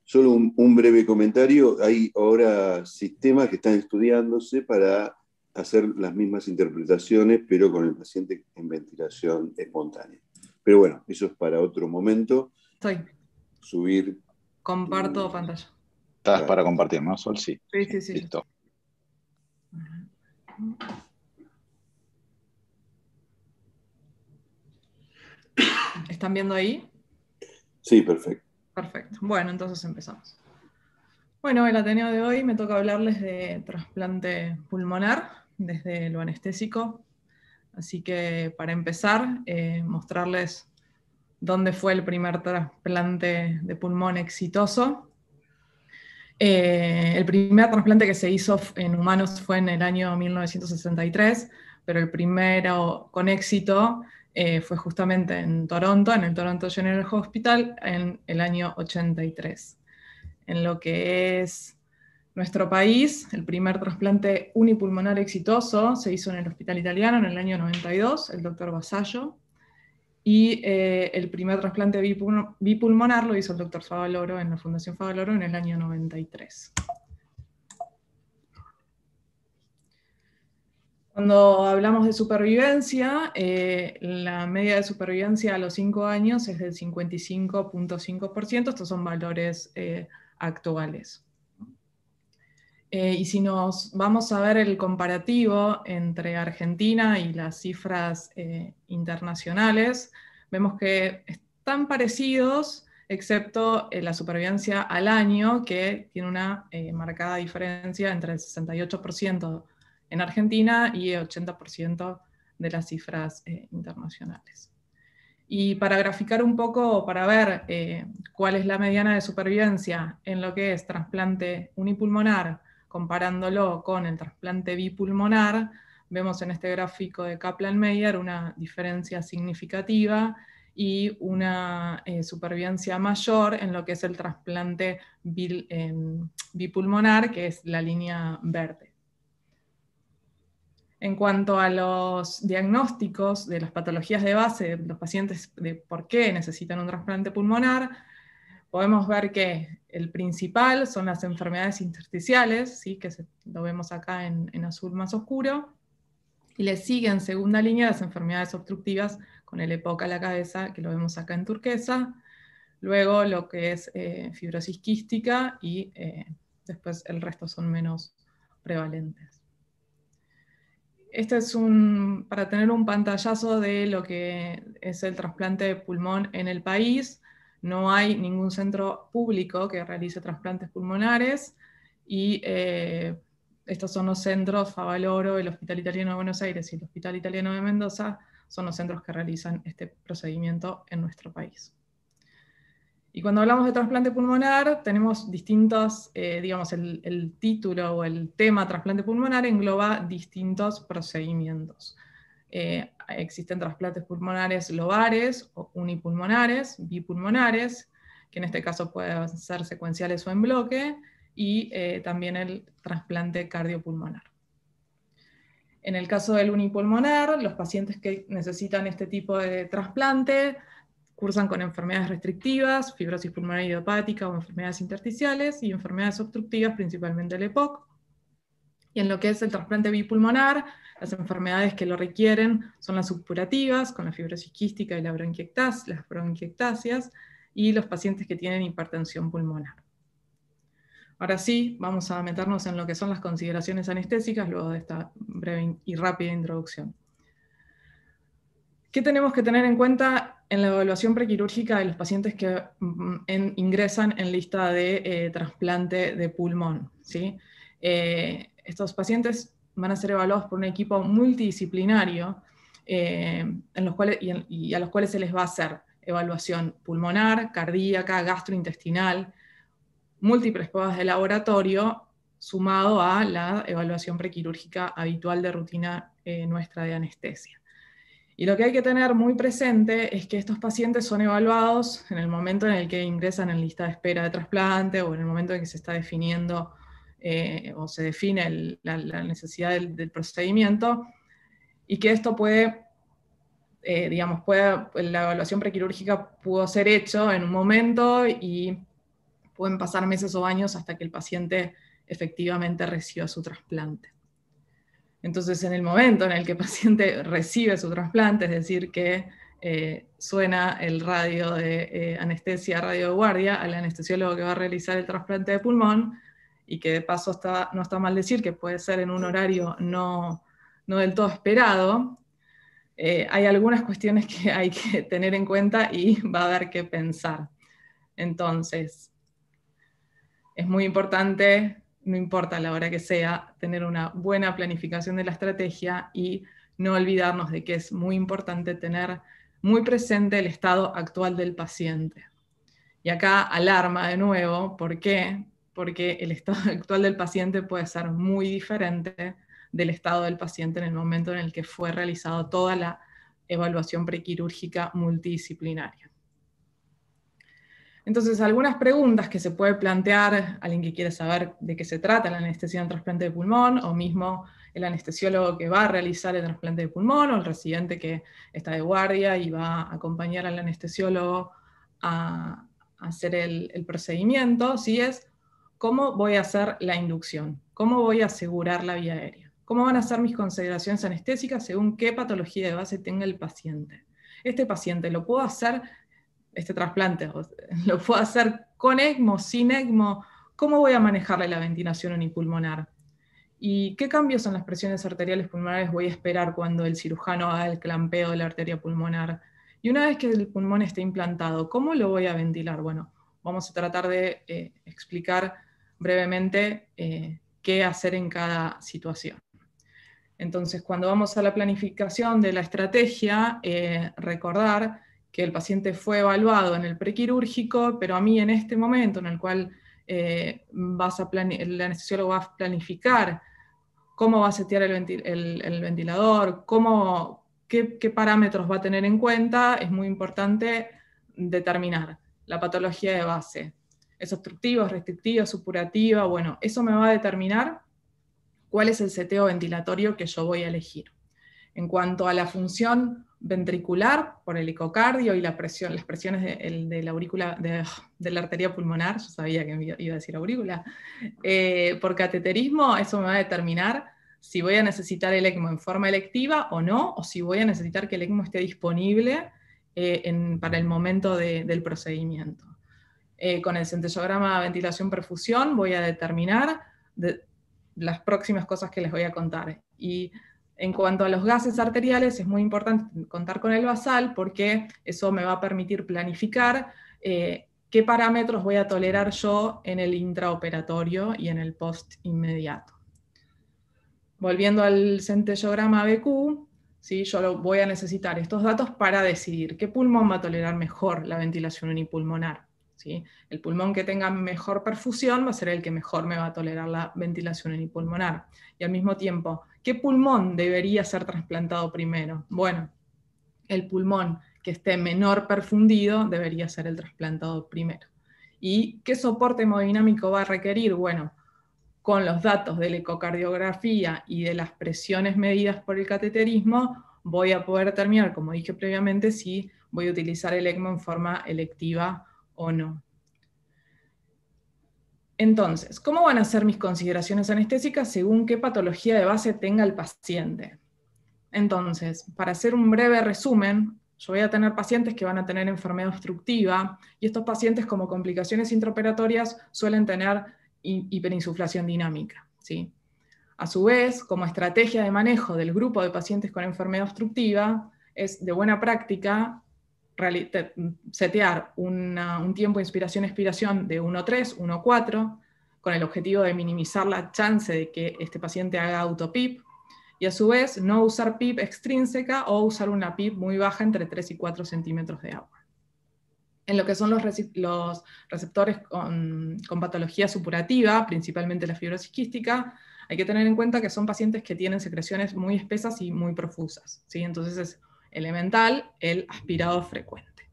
Solo un breve comentario. Hay ahora sistemas que están estudiándose para hacer las mismas interpretaciones, pero con el paciente en ventilación espontánea. Pero bueno, eso es para otro momento. Subir. Comparto pantalla. ¿Estás para compartir, no, Sol? Sí. Sí. Listo. ¿Están viendo ahí? Sí, perfecto. Perfecto. Bueno, entonces empezamos. Bueno, el Ateneo de hoy me toca hablarles de trasplante pulmonar desde lo anestésico. Así que para empezar, mostrarles dónde fue el primer trasplante de pulmón exitoso. El primer trasplante que se hizo en humanos fue en el año 1963, pero el primero con éxito fue justamente en Toronto, en el Toronto General Hospital, en el año 83. En lo que es nuestro país, el primer trasplante unipulmonar exitoso se hizo en el Hospital Italiano en el año 92, el doctor Vasallo, y el primer trasplante bipulmonar lo hizo el doctor Favaloro en la Fundación Favaloro en el año 93. Cuando hablamos de supervivencia, la media de supervivencia a los 5 años es del 55.5%, estos son valores actuales. Y si nos vamos a ver el comparativo entre Argentina y las cifras internacionales, vemos que están parecidos, excepto la supervivencia al año, que tiene una marcada diferencia entre el 68% en Argentina y el 80% de las cifras internacionales. Y para graficar un poco, para ver cuál es la mediana de supervivencia en lo que es trasplante unipulmonar comparándolo con el trasplante bipulmonar, vemos en este gráfico de Kaplan-Meier una diferencia significativa y una supervivencia mayor en lo que es el trasplante bipulmonar, que es la línea verde. En cuanto a los diagnósticos de las patologías de base de los pacientes de por qué necesitan un trasplante pulmonar, podemos ver que el principal son las enfermedades intersticiales, ¿sí? Que lo vemos acá en azul más oscuro, y le sigue en segunda línea las enfermedades obstructivas con el EPOC a la cabeza, que lo vemos acá en turquesa, luego lo que es fibrosis quística, y después el resto son menos prevalentes. Este es para tener un pantallazo de lo que es el trasplante de pulmón en el país. No hay ningún centro público que realice trasplantes pulmonares, y estos son los centros: Favaloro, el Hospital Italiano de Buenos Aires y el Hospital Italiano de Mendoza, son los centros que realizan este procedimiento en nuestro país. Y cuando hablamos de trasplante pulmonar, tenemos distintos, digamos, el título o el tema trasplante pulmonar engloba distintos procedimientos. Existen trasplantes pulmonares lobares o unipulmonares, bipulmonares, que en este caso pueden ser secuenciales o en bloque, y también el trasplante cardiopulmonar. En el caso del unipulmonar, los pacientes que necesitan este tipo de trasplante cursan con enfermedades restrictivas, fibrosis pulmonar idiopática o enfermedades intersticiales, y enfermedades obstructivas, principalmente el EPOC. Y en lo que es el trasplante bipulmonar, las enfermedades que lo requieren son las supurativas, con la fibrosis quística y las bronquiectasias, y los pacientes que tienen hipertensión pulmonar. Ahora sí, vamos a meternos en lo que son las consideraciones anestésicas, luego de esta breve y rápida introducción. ¿Qué tenemos que tener en cuenta en la evaluación prequirúrgica de los pacientes que ingresan en lista de trasplante de pulmón? ¿Sí? Estos pacientes van a ser evaluados por un equipo multidisciplinario a los cuales se les va a hacer evaluación pulmonar, cardíaca, gastrointestinal, múltiples pruebas de laboratorio, sumado a la evaluación prequirúrgica habitual de rutina nuestra de anestesia. Y lo que hay que tener muy presente es que estos pacientes son evaluados en el momento en el que ingresan en lista de espera de trasplante, o en el momento en que se está definiendo o se define la necesidad del procedimiento, y que esto puede, la evaluación prequirúrgica pudo ser hecho en un momento y pueden pasar meses o años hasta que el paciente efectivamente reciba su trasplante. Entonces, en el momento en el que el paciente recibe su trasplante, es decir, que suena el radio de anestesia, radio de guardia, al anestesiólogo que va a realizar el trasplante de pulmón, y que de paso no está mal decir que puede ser en un horario no del todo esperado, hay algunas cuestiones que hay que tener en cuenta y va a haber que pensar. Entonces, es muy importante, no importa la hora que sea, tener una buena planificación de la estrategia y no olvidarnos de que es muy importante tener muy presente el estado actual del paciente. Y acá alarma de nuevo, ¿por qué? Porque el estado actual del paciente puede ser muy diferente del estado del paciente en el momento en el que fue realizada toda la evaluación prequirúrgica multidisciplinaria. Entonces, algunas preguntas que se puede plantear alguien que quiere saber de qué se trata la anestesia en trasplante de pulmón, o mismo el anestesiólogo que va a realizar el trasplante de pulmón, o el residente que está de guardia y va a acompañar al anestesiólogo a hacer el procedimiento, ¿sí? Es cómo voy a hacer la inducción, cómo voy a asegurar la vía aérea, cómo van a ser mis consideraciones anestésicas según qué patología de base tenga el paciente. Este paciente lo puedo hacer, este trasplante, lo puedo hacer con ECMO, sin ECMO, ¿cómo voy a manejarle la ventilación unipulmonar? ¿Y qué cambios en las presiones arteriales pulmonares voy a esperar cuando el cirujano haga el clampeo de la arteria pulmonar? Y una vez que el pulmón esté implantado, ¿cómo lo voy a ventilar? Bueno, vamos a tratar de explicar brevemente qué hacer en cada situación. Entonces, cuando vamos a la planificación de la estrategia, recordar que el paciente fue evaluado en el prequirúrgico, pero a mí en este momento en el cual el anestesiólogo va a planificar cómo va a setear el ventilador, qué parámetros va a tener en cuenta. Es muy importante determinar la patología de base. ¿Es obstructiva, es restrictiva, es supurativa? Bueno, eso me va a determinar cuál es el seteo ventilatorio que yo voy a elegir. En cuanto a la función ventricular, por el ecocardio y las presiones de la aurícula, de la arteria pulmonar, yo sabía que iba a decir aurícula, por cateterismo, eso me va a determinar si voy a necesitar el ECMO en forma electiva o no, o si voy a necesitar que el ECMO esté disponible para el momento del procedimiento. Con el centellograma ventilación-perfusión voy a determinar las próximas cosas que les voy a contar. Y en cuanto a los gases arteriales, es muy importante contar con el basal, porque eso me va a permitir planificar qué parámetros voy a tolerar yo en el intraoperatorio y en el post inmediato. Volviendo al centellograma BQ, ¿sí? Yo voy a necesitar estos datos para decidir qué pulmón va a tolerar mejor la ventilación unipulmonar, ¿sí? El pulmón que tenga mejor perfusión va a ser el que mejor me va a tolerar la ventilación unipulmonar. Y al mismo tiempo, ¿qué pulmón debería ser trasplantado primero? Bueno, el pulmón que esté menor perfundido debería ser el trasplantado primero. ¿Y qué soporte hemodinámico va a requerir? Bueno, con los datos de la ecocardiografía y de las presiones medidas por el cateterismo, voy a poder determinar, como dije previamente, si voy a utilizar el ECMO en forma electiva o no. Entonces, ¿cómo van a ser mis consideraciones anestésicas según qué patología de base tenga el paciente? Entonces, para hacer un breve resumen, yo voy a tener pacientes que van a tener enfermedad obstructiva, y estos pacientes como complicaciones intraoperatorias suelen tener hiperinsuflación dinámica, ¿sí? A su vez, como estrategia de manejo del grupo de pacientes con enfermedad obstructiva, es de buena práctica setear un tiempo de inspiración-expiración de 1.3, 1.4, con el objetivo de minimizar la chance de que este paciente haga autopip, y a su vez no usar PIP extrínseca o usar una PIP muy baja entre 3 y 4 centímetros de agua. En lo que son los receptores con patología supurativa, principalmente la fibrosis quística, hay que tener en cuenta que son pacientes que tienen secreciones muy espesas y muy profusas, ¿sí? Entonces es elemental el aspirado frecuente.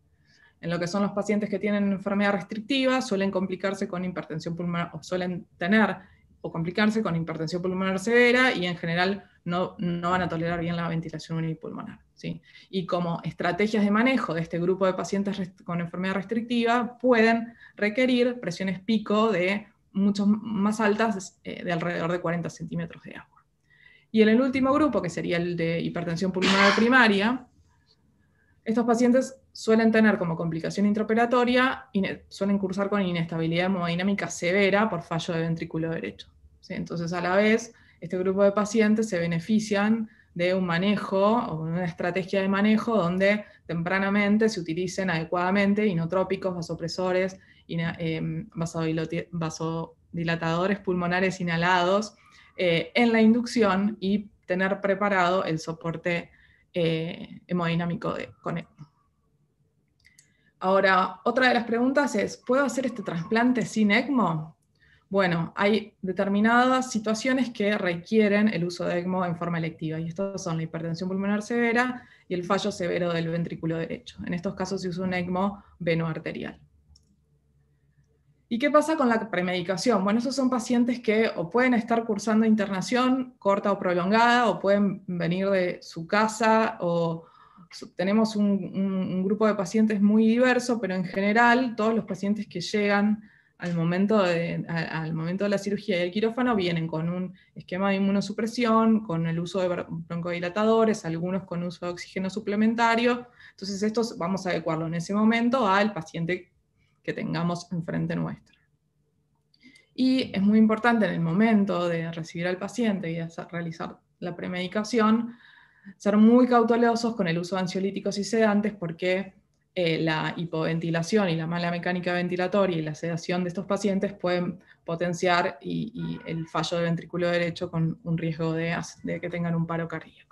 En lo que son los pacientes que tienen enfermedad restrictiva, suelen complicarse con hipertensión pulmonar, o suelen tener o complicarse con hipertensión pulmonar severa, y en general no van a tolerar bien la ventilación unipulmonar, ¿sí? Y como estrategias de manejo de este grupo de pacientes con enfermedad restrictiva, pueden requerir presiones pico de mucho más altas, de alrededor de 40 centímetros de agua. Y en el último grupo, que sería el de hipertensión pulmonar primaria, estos pacientes suelen tener como complicación intraoperatoria, suelen cursar con inestabilidad hemodinámica severa por fallo de ventrículo derecho, ¿sí? Entonces, a la vez, este grupo de pacientes se benefician de un manejo o una estrategia de manejo donde tempranamente se utilicen adecuadamente inotrópicos, vasopresores, vasodilatadores pulmonares inhalados en la inducción, y tener preparado el soporte hemodinámico con ECMO. Ahora, otra de las preguntas es, ¿puedo hacer este trasplante sin ECMO? Bueno, hay determinadas situaciones que requieren el uso de ECMO en forma electiva, y estos son la hipertensión pulmonar severa y el fallo severo del ventrículo derecho. En estos casos se usa un ECMO venoarterial. ¿Y qué pasa con la premedicación? Bueno, esos son pacientes que o pueden estar cursando internación corta o prolongada, o pueden venir de su casa, o tenemos un grupo de pacientes muy diverso, pero en general todos los pacientes que llegan al momento de la cirugía y el quirófano vienen con un esquema de inmunosupresión, con el uso de broncodilatadores, algunos con uso de oxígeno suplementario. Entonces estos vamos a adecuarlo en ese momento al paciente que tengamos enfrente nuestro. Y es muy importante en el momento de recibir al paciente y de realizar la premedicación, ser muy cautelosos con el uso de ansiolíticos y sedantes, porque la hipoventilación y la mala mecánica ventilatoria y la sedación de estos pacientes pueden potenciar y el fallo del ventrículo derecho, con un riesgo de que tengan un paro cardíaco.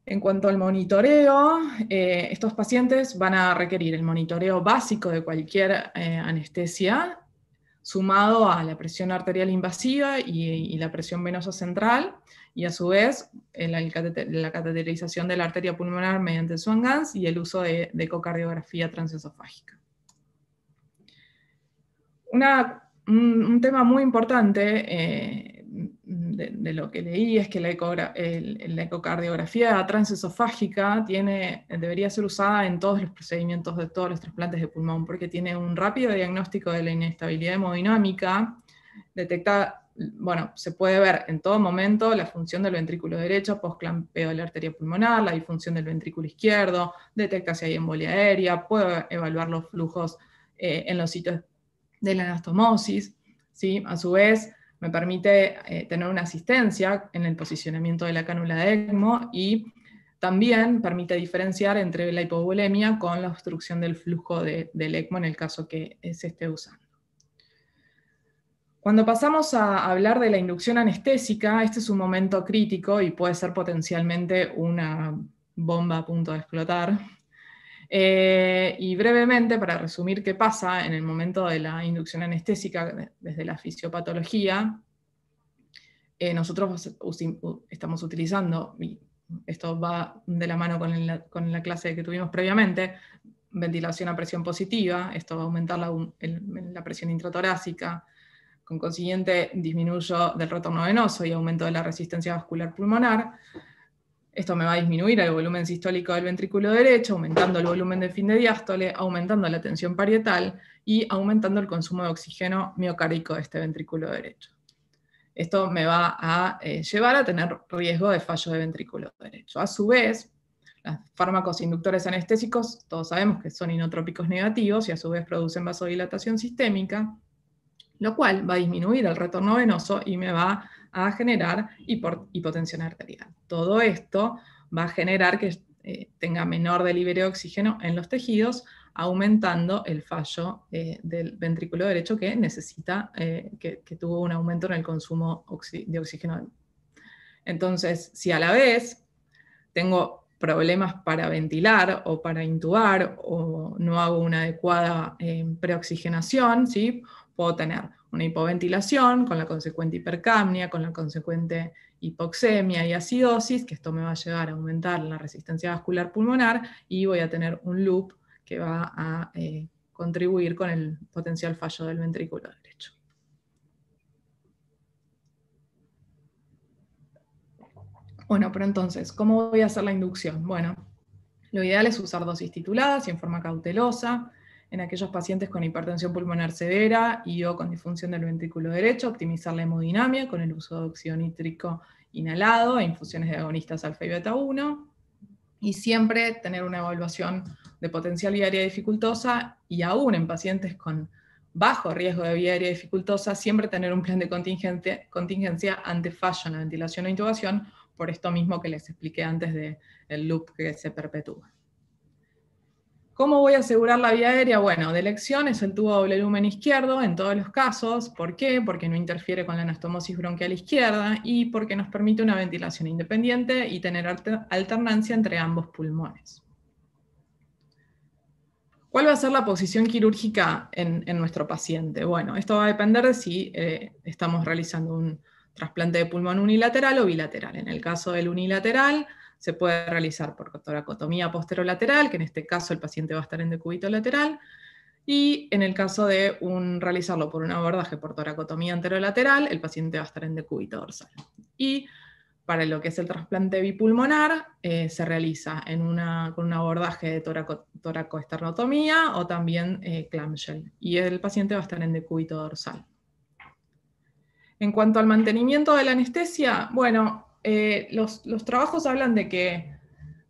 En cuanto al monitoreo, estos pacientes van a requerir el monitoreo básico de cualquier anestesia, sumado a la presión arterial invasiva y la presión venosa central, y a su vez la cateterización de la arteria pulmonar mediante el Swan-Ganz y el uso de ecocardiografía transesofágica. Un tema muy importante de lo que leí es que la ecocardiografía transesofágica debería ser usada en todos los procedimientos de todos los trasplantes de pulmón, porque tiene un rápido diagnóstico de la inestabilidad hemodinámica, se puede ver en todo momento la función del ventrículo derecho post-clampeo de la arteria pulmonar, la disfunción del ventrículo izquierdo, detecta si hay embolia aérea, puede evaluar los flujos en los sitios de la anastomosis, ¿sí? A su vez, me permite tener una asistencia en el posicionamiento de la cánula de ECMO y también permite diferenciar entre la hipovolemia con la obstrucción del flujo del ECMO en el caso que se esté usando. Cuando pasamos a hablar de la inducción anestésica, este es un momento crítico y puede ser potencialmente una bomba a punto de explotar. Y brevemente, para resumir qué pasa en el momento de la inducción anestésica desde la fisiopatología, nosotros estamos utilizando, y esto va de la mano con la clase que tuvimos previamente, ventilación a presión positiva. Esto va a aumentar la presión intratorácica, con consiguiente disminuyo del retorno venoso y aumento de la resistencia vascular pulmonar. Esto me va a disminuir el volumen sistólico del ventrículo derecho, aumentando el volumen de fin de diástole, aumentando la tensión parietal y aumentando el consumo de oxígeno miocárdico de este ventrículo derecho. Esto me va a llevar a tener riesgo de fallo de ventrículo derecho. A su vez, los fármacos inductores anestésicos, todos sabemos que son inotrópicos negativos y a su vez producen vasodilatación sistémica, lo cual va a disminuir el retorno venoso y me va a generar hipotensión arterial. Todo esto va a generar que tenga menor delivery de oxígeno en los tejidos, aumentando el fallo del ventrículo derecho que necesita, que tuvo un aumento en el consumo de oxígeno. Entonces, si a la vez tengo problemas para ventilar o para intubar o no hago una adecuada preoxigenación, ¿sí? Puedo tener una hipoventilación con la consecuente hipercapnia, con la consecuente hipoxemia y acidosis, que esto me va a llevar a aumentar la resistencia vascular pulmonar y voy a tener un loop que va a contribuir con el potencial fallo del ventrículo derecho. Bueno, pero entonces, ¿cómo voy a hacer la inducción? Bueno, lo ideal es usar dosis tituladas y en forma cautelosa. En aquellos pacientes con hipertensión pulmonar severa y o con disfunción del ventrículo derecho, optimizar la hemodinamia con el uso de óxido nítrico inhalado e infusiones de agonistas alfa y beta 1. Y siempre tener una evaluación de potencial vía aérea dificultosa y aún en pacientes con bajo riesgo de vía aérea dificultosa, siempre tener un plan de contingencia ante fallo en la ventilación o intubación, por esto mismo que les expliqué antes del loop que se perpetúa. ¿Cómo voy a asegurar la vía aérea? Bueno, de elección es el tubo doble lumen izquierdo en todos los casos. ¿Por qué? Porque no interfiere con la anastomosis bronquial izquierda y porque nos permite una ventilación independiente y tener alternancia entre ambos pulmones. ¿Cuál va a ser la posición quirúrgica en nuestro paciente? Bueno, esto va a depender de si estamos realizando un trasplante de pulmón unilateral o bilateral. En el caso del unilateral, se puede realizar por toracotomía posterolateral, que en este caso el paciente va a estar en decúbito lateral, y en el caso de realizarlo por un abordaje por toracotomía anterolateral, el paciente va a estar en decúbito dorsal. Y para lo que es el trasplante bipulmonar, se realiza con un abordaje de toracoesternotomía o también clamshell, y el paciente va a estar en decúbito dorsal. En cuanto al mantenimiento de la anestesia, bueno, los trabajos hablan de que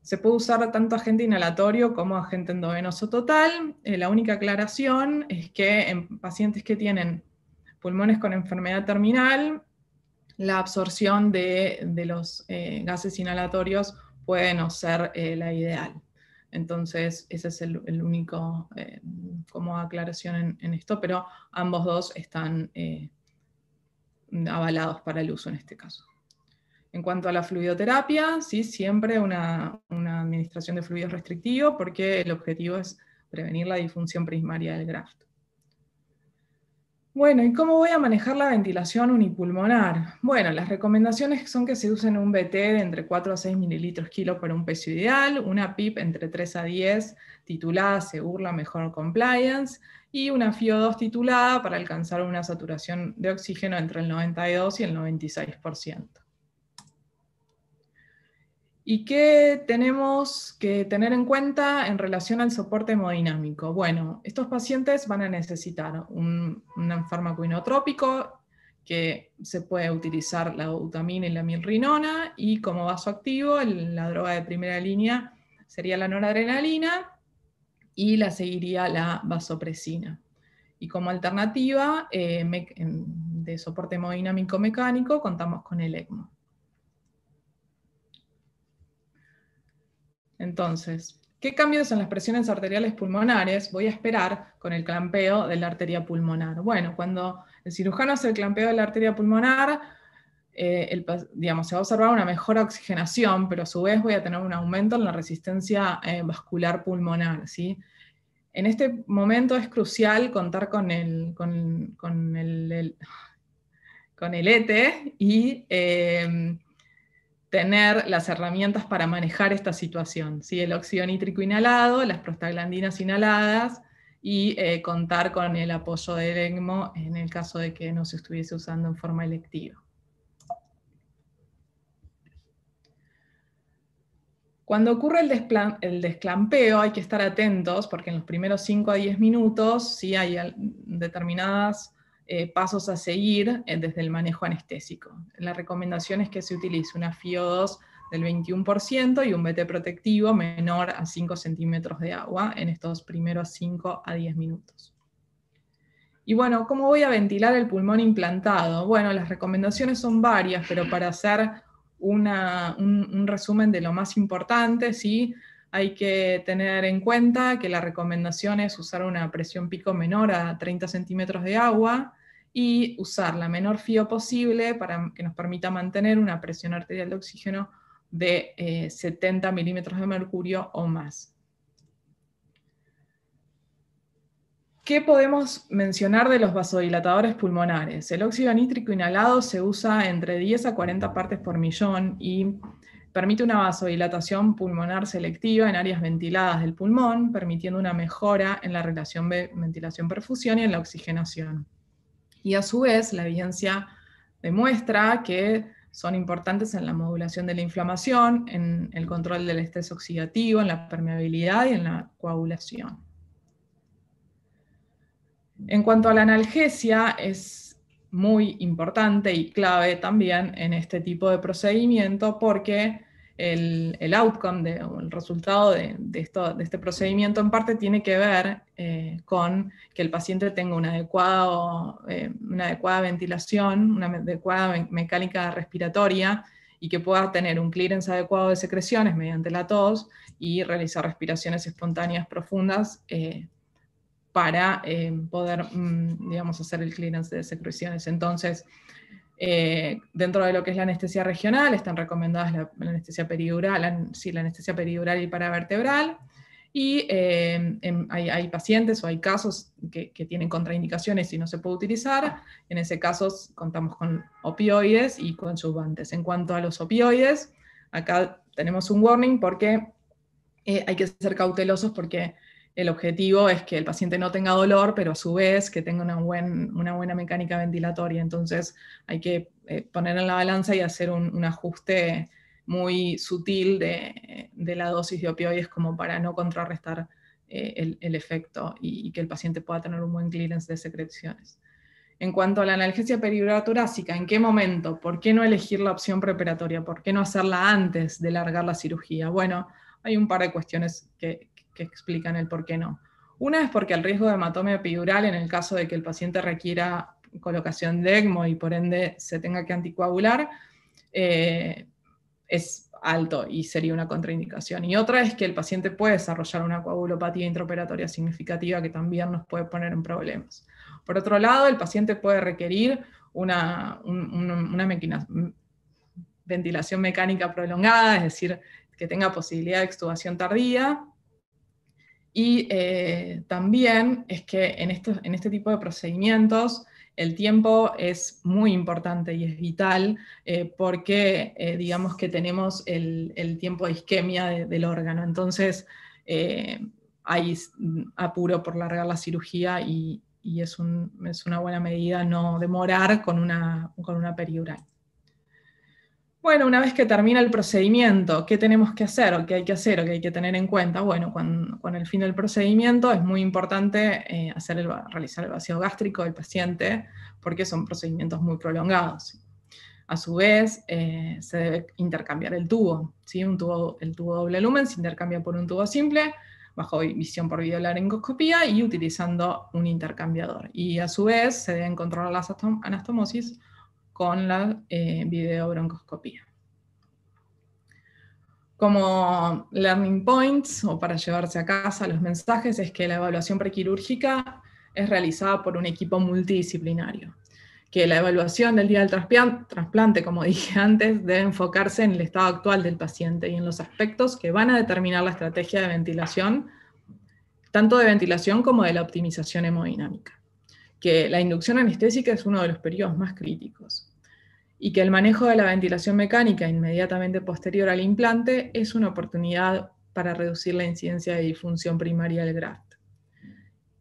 se puede usar tanto agente inhalatorio como agente endovenoso total. La única aclaración es que en pacientes que tienen pulmones con enfermedad terminal, la absorción de los gases inhalatorios puede no ser la ideal. Entonces, ese es el único como aclaración en esto, pero ambos dos están avalados para el uso en este caso. En cuanto a la fluidoterapia, sí, siempre una administración de fluidos restrictivo, porque el objetivo es prevenir la disfunción primaria del graft. Bueno, ¿y cómo voy a manejar la ventilación unipulmonar? Bueno, las recomendaciones son que se usen un BT de entre 4 a 6 mililitros kilo por un peso ideal, una PIP entre 3 a 10 titulada Según la Mejor Compliance, y una FiO2 titulada para alcanzar una saturación de oxígeno entre el 92 y el 96%. ¿Y qué tenemos que tener en cuenta en relación al soporte hemodinámico? Bueno, estos pacientes van a necesitar un fármaco inotrópico, que se puede utilizar la dobutamina y la milrinona, y como vasoactivo, la droga de primera línea sería la noradrenalina, y la seguiría la vasopresina. Y como alternativa de soporte hemodinámico mecánico, contamos con el ECMO. Entonces, ¿qué cambios en las presiones arteriales pulmonares voy a esperar con el clampeo de la arteria pulmonar? Bueno, cuando el cirujano hace el clampeo de la arteria pulmonar, se va a observar una mejor oxigenación, pero a su vez voy a tener un aumento en la resistencia vascular pulmonar, ¿sí? En este momento es crucial contar con el ETE y tener las herramientas para manejar esta situación, ¿sí? El óxido nítrico inhalado, las prostaglandinas inhaladas, y contar con el apoyo del ECMO en el caso de que no se estuviese usando en forma electiva. Cuando ocurre el desclampeo hay que estar atentos, porque en los primeros 5 a 10 minutos sí hay determinados pasos a seguir desde el manejo anestésico. La recomendación es que se utilice una FiO2 del 21% y un BT protectivo menor a 5 centímetros de agua en estos primeros 5 a 10 minutos. Y bueno, ¿cómo voy a ventilar el pulmón implantado? Bueno, las recomendaciones son varias, pero para hacer un resumen de lo más importante, ¿sí? Hay que tener en cuenta que la recomendación es usar una presión pico menor a 30 centímetros de agua y usar la menor FiO posible para que nos permita mantener una presión arterial de oxígeno de 70 milímetros de mercurio o más. ¿Qué podemos mencionar de los vasodilatadores pulmonares? El óxido nítrico inhalado se usa entre 10 a 40 partes por millón y permite una vasodilatación pulmonar selectiva en áreas ventiladas del pulmón, permitiendo una mejora en la relación ventilación-perfusión y en la oxigenación. Y a su vez, la evidencia demuestra que son importantes en la modulación de la inflamación, en el control del estrés oxidativo, en la permeabilidad y en la coagulación. En cuanto a la analgesia, es muy importante y clave también en este tipo de procedimiento, porque el outcome, el resultado de este procedimiento en parte tiene que ver con que el paciente tenga una adecuada ventilación, una adecuada mecánica respiratoria, y que pueda tener un clearance adecuado de secreciones mediante la tos y realizar respiraciones espontáneas profundas para poder, digamos, hacer el clearance de secreciones. Entonces, dentro de lo que es la anestesia regional, están recomendadas la anestesia peridural, la anestesia peridural y paravertebral, y hay pacientes o hay casos que tienen contraindicaciones y no se puede utilizar. En ese caso contamos con opioides y coadyuvantes. En cuanto a los opioides, acá tenemos un warning porque hay que ser cautelosos, porque el objetivo es que el paciente no tenga dolor, pero a su vez que tenga una buena mecánica ventilatoria. Entonces hay que poner en la balanza y hacer un ajuste muy sutil de la dosis de opioides, como para no contrarrestar el efecto y que el paciente pueda tener un buen clearance de secreciones. En cuanto a la analgesia peridural torácica, ¿en qué momento? ¿Por qué no elegir la opción preoperatoria? ¿Por qué no hacerla antes de largar la cirugía? Bueno, hay un par de cuestiones que explican el por qué no. Una es porque el riesgo de hematomia epidural, en el caso de que el paciente requiera colocación de ECMO y por ende se tenga que anticoagular, es alto y sería una contraindicación. Y otra es que el paciente puede desarrollar una coagulopatía intraoperatoria significativa que también nos puede poner en problemas. Por otro lado, el paciente puede requerir una ventilación mecánica prolongada, es decir, que tenga posibilidad de extubación tardía. Y también es que en este tipo de procedimientos el tiempo es muy importante y es vital porque digamos que tenemos el tiempo de isquemia del órgano. Entonces hay apuro por largar la cirugía y es una buena medida no demorar con una peridural. Bueno, una vez que termina el procedimiento, ¿qué tenemos que hacer o qué hay que hacer o qué hay que tener en cuenta? Bueno, con el fin del procedimiento es muy importante realizar el vacío gástrico del paciente porque son procedimientos muy prolongados. A su vez, se debe intercambiar el tubo, ¿sí? El tubo doble lumen se intercambia por un tubo simple, bajo visión por videolaringoscopía y utilizando un intercambiador. Y a su vez, se deben controlar las anastomosis con la videobroncoscopía. Como learning points, o para llevarse a casa los mensajes, es que la evaluación prequirúrgica es realizada por un equipo multidisciplinario, que la evaluación del día del trasplante, como dije antes, debe enfocarse en el estado actual del paciente y en los aspectos que van a determinar la estrategia de ventilación, tanto de ventilación como de la optimización hemodinámica, que la inducción anestésica es uno de los periodos más críticos, y que el manejo de la ventilación mecánica inmediatamente posterior al implante es una oportunidad para reducir la incidencia de disfunción primaria del graft.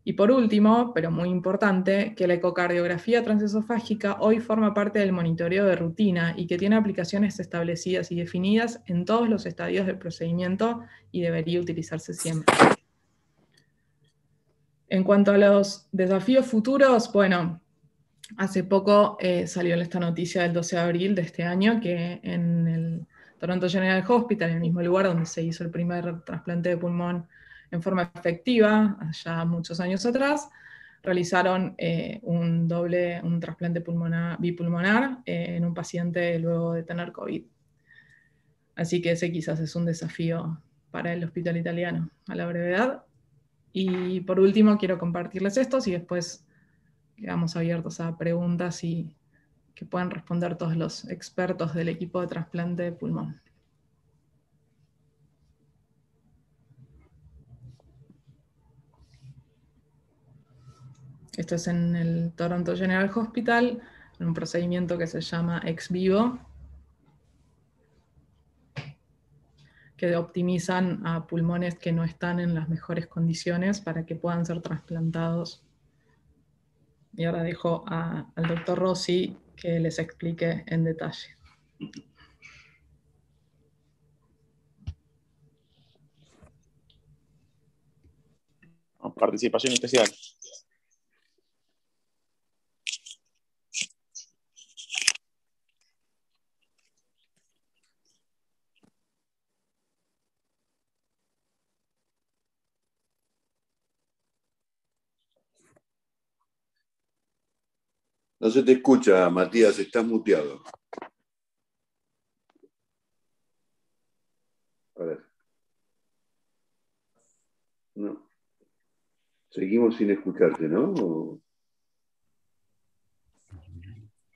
Y por último, pero muy importante, que la ecocardiografía transesofágica hoy forma parte del monitoreo de rutina y que tiene aplicaciones establecidas y definidas en todos los estadios del procedimiento y debería utilizarse siempre. En cuanto a los desafíos futuros, bueno, hace poco salió esta noticia del 12 de abril de este año que en el Toronto General Hospital, en el mismo lugar donde se hizo el primer trasplante de pulmón en forma efectiva, allá muchos años atrás, realizaron un trasplante bipulmonar en un paciente luego de tener COVID. Así que ese quizás es un desafío para el hospital italiano a la brevedad. Y por último quiero compartirles estos y después quedamos abiertos a preguntas y que puedan responder todos los expertos del equipo de trasplante de pulmón. Esto es en el Toronto General Hospital, en un procedimiento que se llama ex vivo, que optimizan a pulmones que no están en las mejores condiciones para que puedan ser trasplantados. Y ahora dejo al doctor Rossi que les explique en detalle. Participación especial. No se te escucha, Matías, estás muteado. A ver. No. Seguimos sin escucharte, ¿no?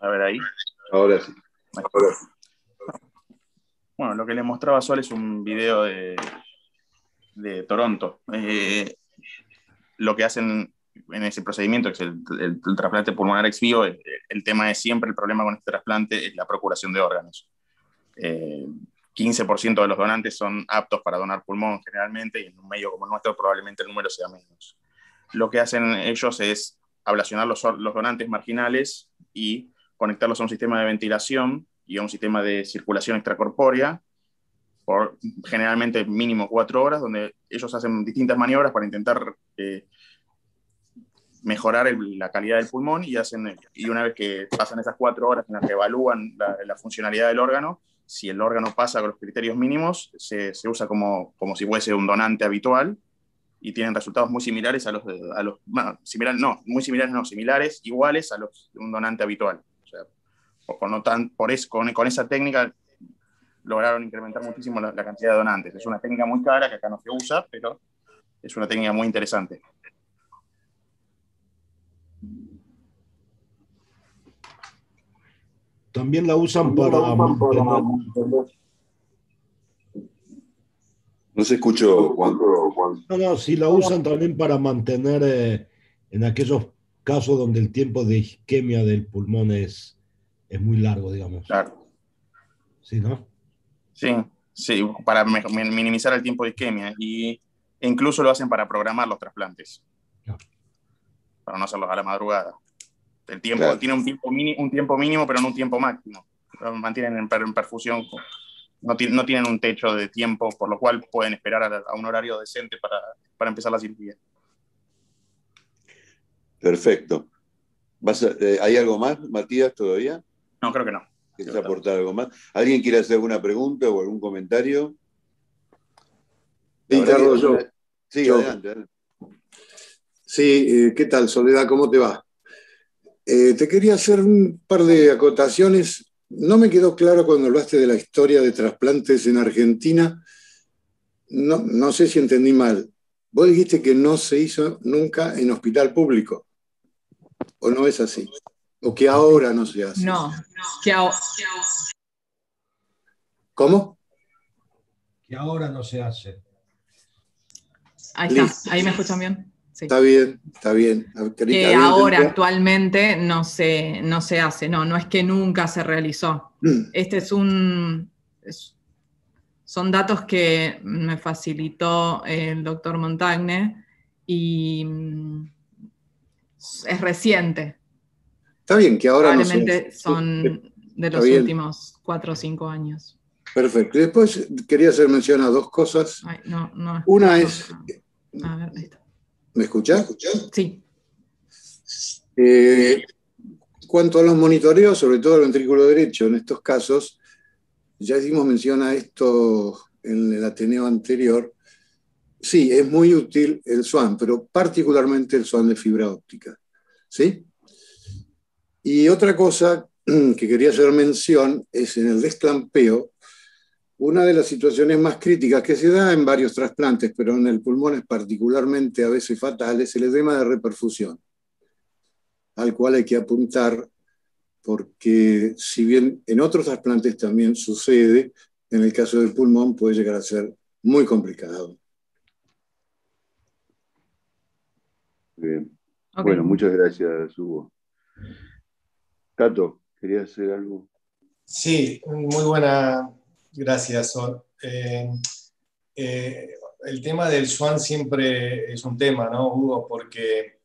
A ver ahí. Ahora sí. Bueno, lo que les mostraba Sol es un video de Toronto. Lo que hacen en ese procedimiento, que es el trasplante pulmonar ex vivo, el tema es siempre, el problema con este trasplante es la procuración de órganos. 15% de los donantes son aptos para donar pulmón generalmente, y en un medio como el nuestro probablemente el número sea menos. Lo que hacen ellos es ablacionar los donantes marginales y conectarlos a un sistema de ventilación y a un sistema de circulación extracorpórea por generalmente mínimo 4 horas, donde ellos hacen distintas maniobras para intentar mejorar la calidad del pulmón y una vez que pasan esas 4 horas en las que evalúan la funcionalidad del órgano, si el órgano pasa con los criterios mínimos, se usa como si fuese un donante habitual y tienen resultados muy similares similares, iguales a los de un donante habitual. O sea, con esa técnica lograron incrementar muchísimo la cantidad de donantes. Es una técnica muy cara que acá no se usa, pero es una técnica muy interesante. También la usan para mantener... No se escuchó, Juan. No, sí la usan también para mantener en aquellos casos donde el tiempo de isquemia del pulmón es muy largo, digamos. Claro. ¿Sí, no? Sí, sí, para minimizar el tiempo de isquemia. E incluso lo hacen para programar los trasplantes. Claro. Para no hacerlos a la madrugada. El tiempo Claro. tiene un tiempo mínimo, pero no un tiempo máximo. Lo mantienen en perfusión. No tienen un techo de tiempo, por lo cual pueden esperar a un horario decente para empezar la cirugía. Perfecto. ¿Hay algo más, Matías, todavía? No, creo que no. ¿Quieres aportar algo más? ¿Alguien quiere hacer alguna pregunta o algún comentario? Sí, Carlos, yo. Sí, Yo. adelante. Sí, ¿qué tal, Soledad? ¿Cómo te va? Te quería hacer un par de acotaciones. No me quedó claro cuando hablaste de la historia de trasplantes en Argentina. No sé si entendí mal. Vos dijiste que no se hizo nunca en hospital público. ¿O no es así? ¿O que ahora no se hace? No, que ahora. ¿Cómo? Que ahora no se hace. Ahí Listo. está, ahí me escuchan bien. Sí. Está bien, está bien. Que ahora actualmente no se hace, no es que nunca se realizó. Este son datos que me facilitó el doctor Montagne y es reciente. Está bien, que ahora no se Probablemente hace. son de Está los bien. últimos 4 o 5 años. Perfecto. Y después quería hacer mención a dos cosas. Ay, no, Una es... A ver, ahí está. ¿Me escuchás? Sí. Cuanto a los monitoreos, sobre todo el ventrículo derecho, en estos casos, ya hicimos mención a esto en el Ateneo anterior. Sí, es muy útil el SWAN, pero particularmente el SWAN de fibra óptica. ¿Sí? Y otra cosa que quería hacer mención es en el desclampeo, una de las situaciones más críticas que se da en varios trasplantes, pero en el pulmón es particularmente a veces fatal, es el edema de reperfusión, al cual hay que apuntar porque si bien en otros trasplantes también sucede, en el caso del pulmón puede llegar a ser muy complicado. Bien. Okay. Bueno, muchas gracias, Hugo. Cato, ¿querías hacer algo? Sí, muy buena, gracias, Sol. El tema del SWAN siempre es un tema, ¿no, Hugo? Porque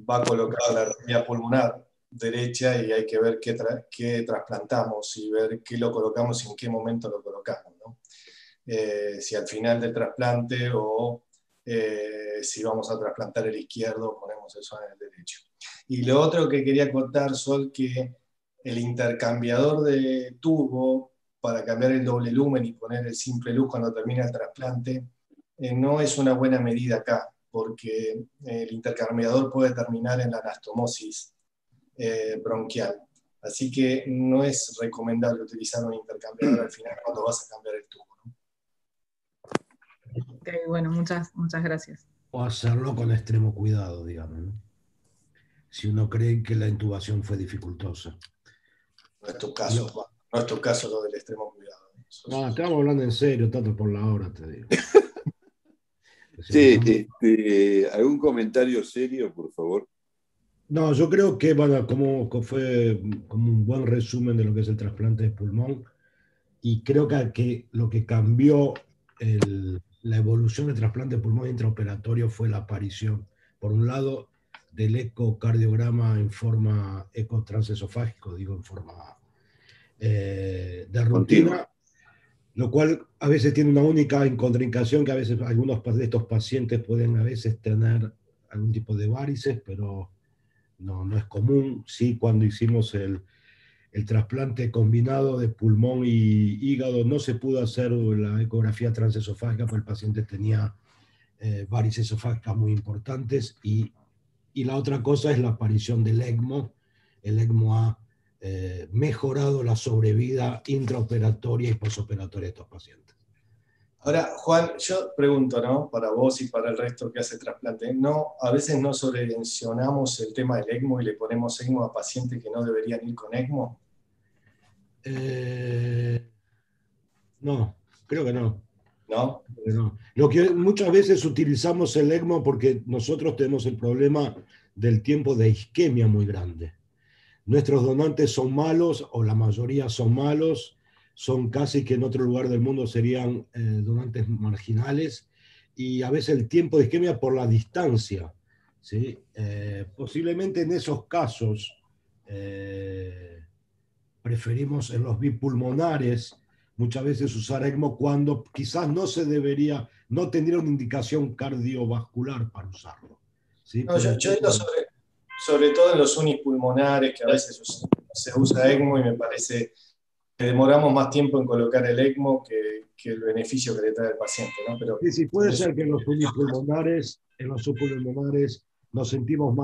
va colocada la arteria pulmonar derecha y hay que ver qué trasplantamos y ver qué lo colocamos y en qué momento lo colocamos, ¿no? Si al final del trasplante o si vamos a trasplantar el izquierdo, ponemos el SWAN en el derecho. Y lo otro que quería contar, Sol, que el intercambiador de tubo para cambiar el doble lumen y poner el simple luz cuando termina el trasplante no es una buena medida acá, porque el intercambiador puede terminar en la anastomosis bronquial. Así que no es recomendable utilizar un intercambiador al final cuando vas a cambiar el tubo, ¿no? Okay, bueno, muchas gracias. O hacerlo con extremo cuidado, digamos, ¿no? Si uno cree que la intubación fue dificultosa. No es tu caso lo del extremo cuidado. No, estamos hablando en serio, tanto por la hora, te digo. Sí, ¿algún comentario serio, por favor? No, yo creo que bueno, fue como un buen resumen de lo que es el trasplante de pulmón, y creo que lo que cambió la evolución del trasplante de pulmón intraoperatorio fue la aparición, por un lado, del ecocardiograma en forma ecotransesofágico, digo, en forma de rutina, continua, lo cual a veces tiene una única contraindicación, que a veces algunos de estos pacientes pueden a veces tener algún tipo de varices, pero no es común. Sí, cuando hicimos el trasplante combinado de pulmón y hígado, no se pudo hacer la ecografía transesofágica porque el paciente tenía varices esofágicas muy importantes, y la otra cosa es la aparición del ECMO. El ECMO ha mejorado la sobrevida intraoperatoria y posoperatoria de estos pacientes. Ahora, Juan, yo pregunto, ¿no? Para vos y para el resto que hace trasplante, a veces no sobredimensionamos el tema del ECMO y le ponemos ECMO a pacientes que no deberían ir con ECMO. No, creo que no. ¿No? No. Lo que muchas veces utilizamos el ECMO porque nosotros tenemos el problema del tiempo de isquemia muy grande. Nuestros donantes son malos, o la mayoría son malos, son casi que en otro lugar del mundo serían donantes marginales, y a veces el tiempo de isquemia por la distancia, ¿sí? Posiblemente en esos casos preferimos en los bipulmonares muchas veces usar ECMO cuando quizás no se debería, no tendría una indicación cardiovascular para usarlo, ¿sí? No, yo digo sobre todo en los unipulmonares, que a veces se usa ECMO y me parece que demoramos más tiempo en colocar el ECMO que el beneficio que le trae al paciente, ¿no? Pero, sí, sí, puede ser que en los unipulmonares, nos sentimos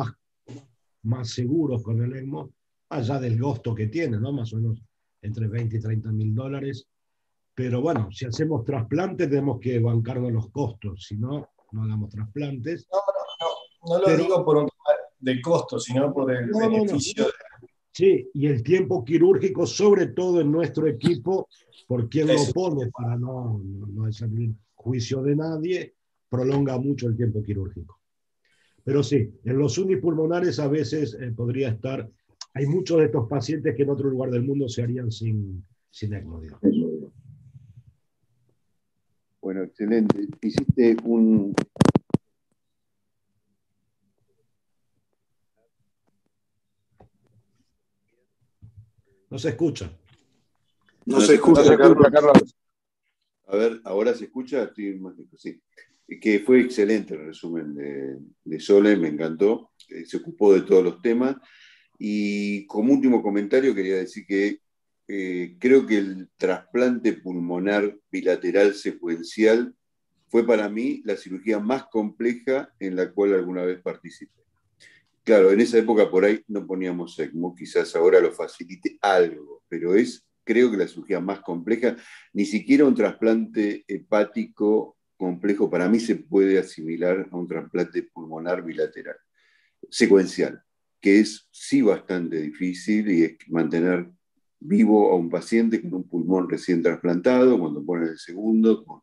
más seguros con el ECMO, allá del costo que tiene, ¿no? Más o menos entre 20 y 30 mil dólares. Pero bueno, si hacemos trasplantes tenemos que bancarnos los costos, si no, no hagamos trasplantes. No lo digo por un tema de costo, sino por el beneficio. Sí, y el tiempo quirúrgico, sobre todo en nuestro equipo, por quien lo pone, para no hacer juicio de nadie, prolonga mucho el tiempo quirúrgico. Pero sí, en los unipulmonares a veces podría estar, hay muchos de estos pacientes que en otro lugar del mundo se harían sin ECMO, digamos. Bueno, excelente. Hiciste un... No se escucha. No se escucha, Carlos. A ver, ¿ahora se escucha? Estoy más lejos, sí. Que fue excelente el resumen de Sole, me encantó. Se ocupó de todos los temas. Y como último comentario quería decir que creo que el trasplante pulmonar bilateral secuencial fue para mí la cirugía más compleja en la cual alguna vez participé. Claro, en esa época por ahí no poníamos ECMO, quizás ahora lo facilite algo, pero creo que la cirugía más compleja, ni siquiera un trasplante hepático complejo para mí se puede asimilar a un trasplante pulmonar bilateral, secuencial, que es sí bastante difícil y es mantener vivo a un paciente con un pulmón recién trasplantado, cuando ponen el segundo, con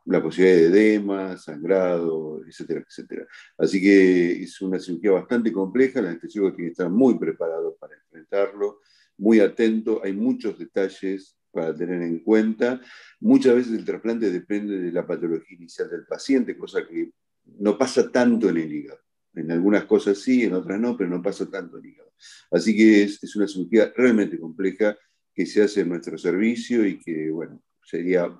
la posibilidad de edema, sangrado, etcétera, etcétera. Así que es una cirugía bastante compleja, el anestesiólogo tiene que estar muy preparado para enfrentarlo, muy atento, hay muchos detalles para tener en cuenta. Muchas veces el trasplante depende de la patología inicial del paciente, cosa que no pasa tanto en el hígado. En algunas cosas sí, en otras no, pero no pasa tanto en el hígado. Así que es una cirugía realmente compleja que se hace en nuestro servicio y que, bueno, sería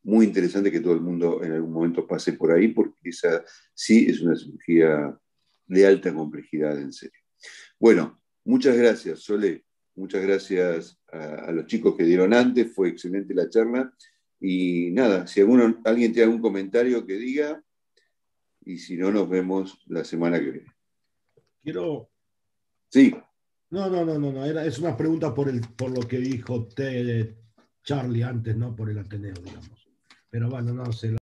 muy interesante que todo el mundo en algún momento pase por ahí, porque esa sí es una cirugía de alta complejidad, en serio. Bueno, muchas gracias, Sole. Muchas gracias a los chicos que dieron antes, fue excelente la charla. Y nada, si alguien tiene algún comentario que diga, y si no, nos vemos la semana que viene. Quiero... Sí. No. Es una pregunta por lo que dijo Charlie antes, ¿no? Por el Ateneo, digamos. Pero bueno, no sé.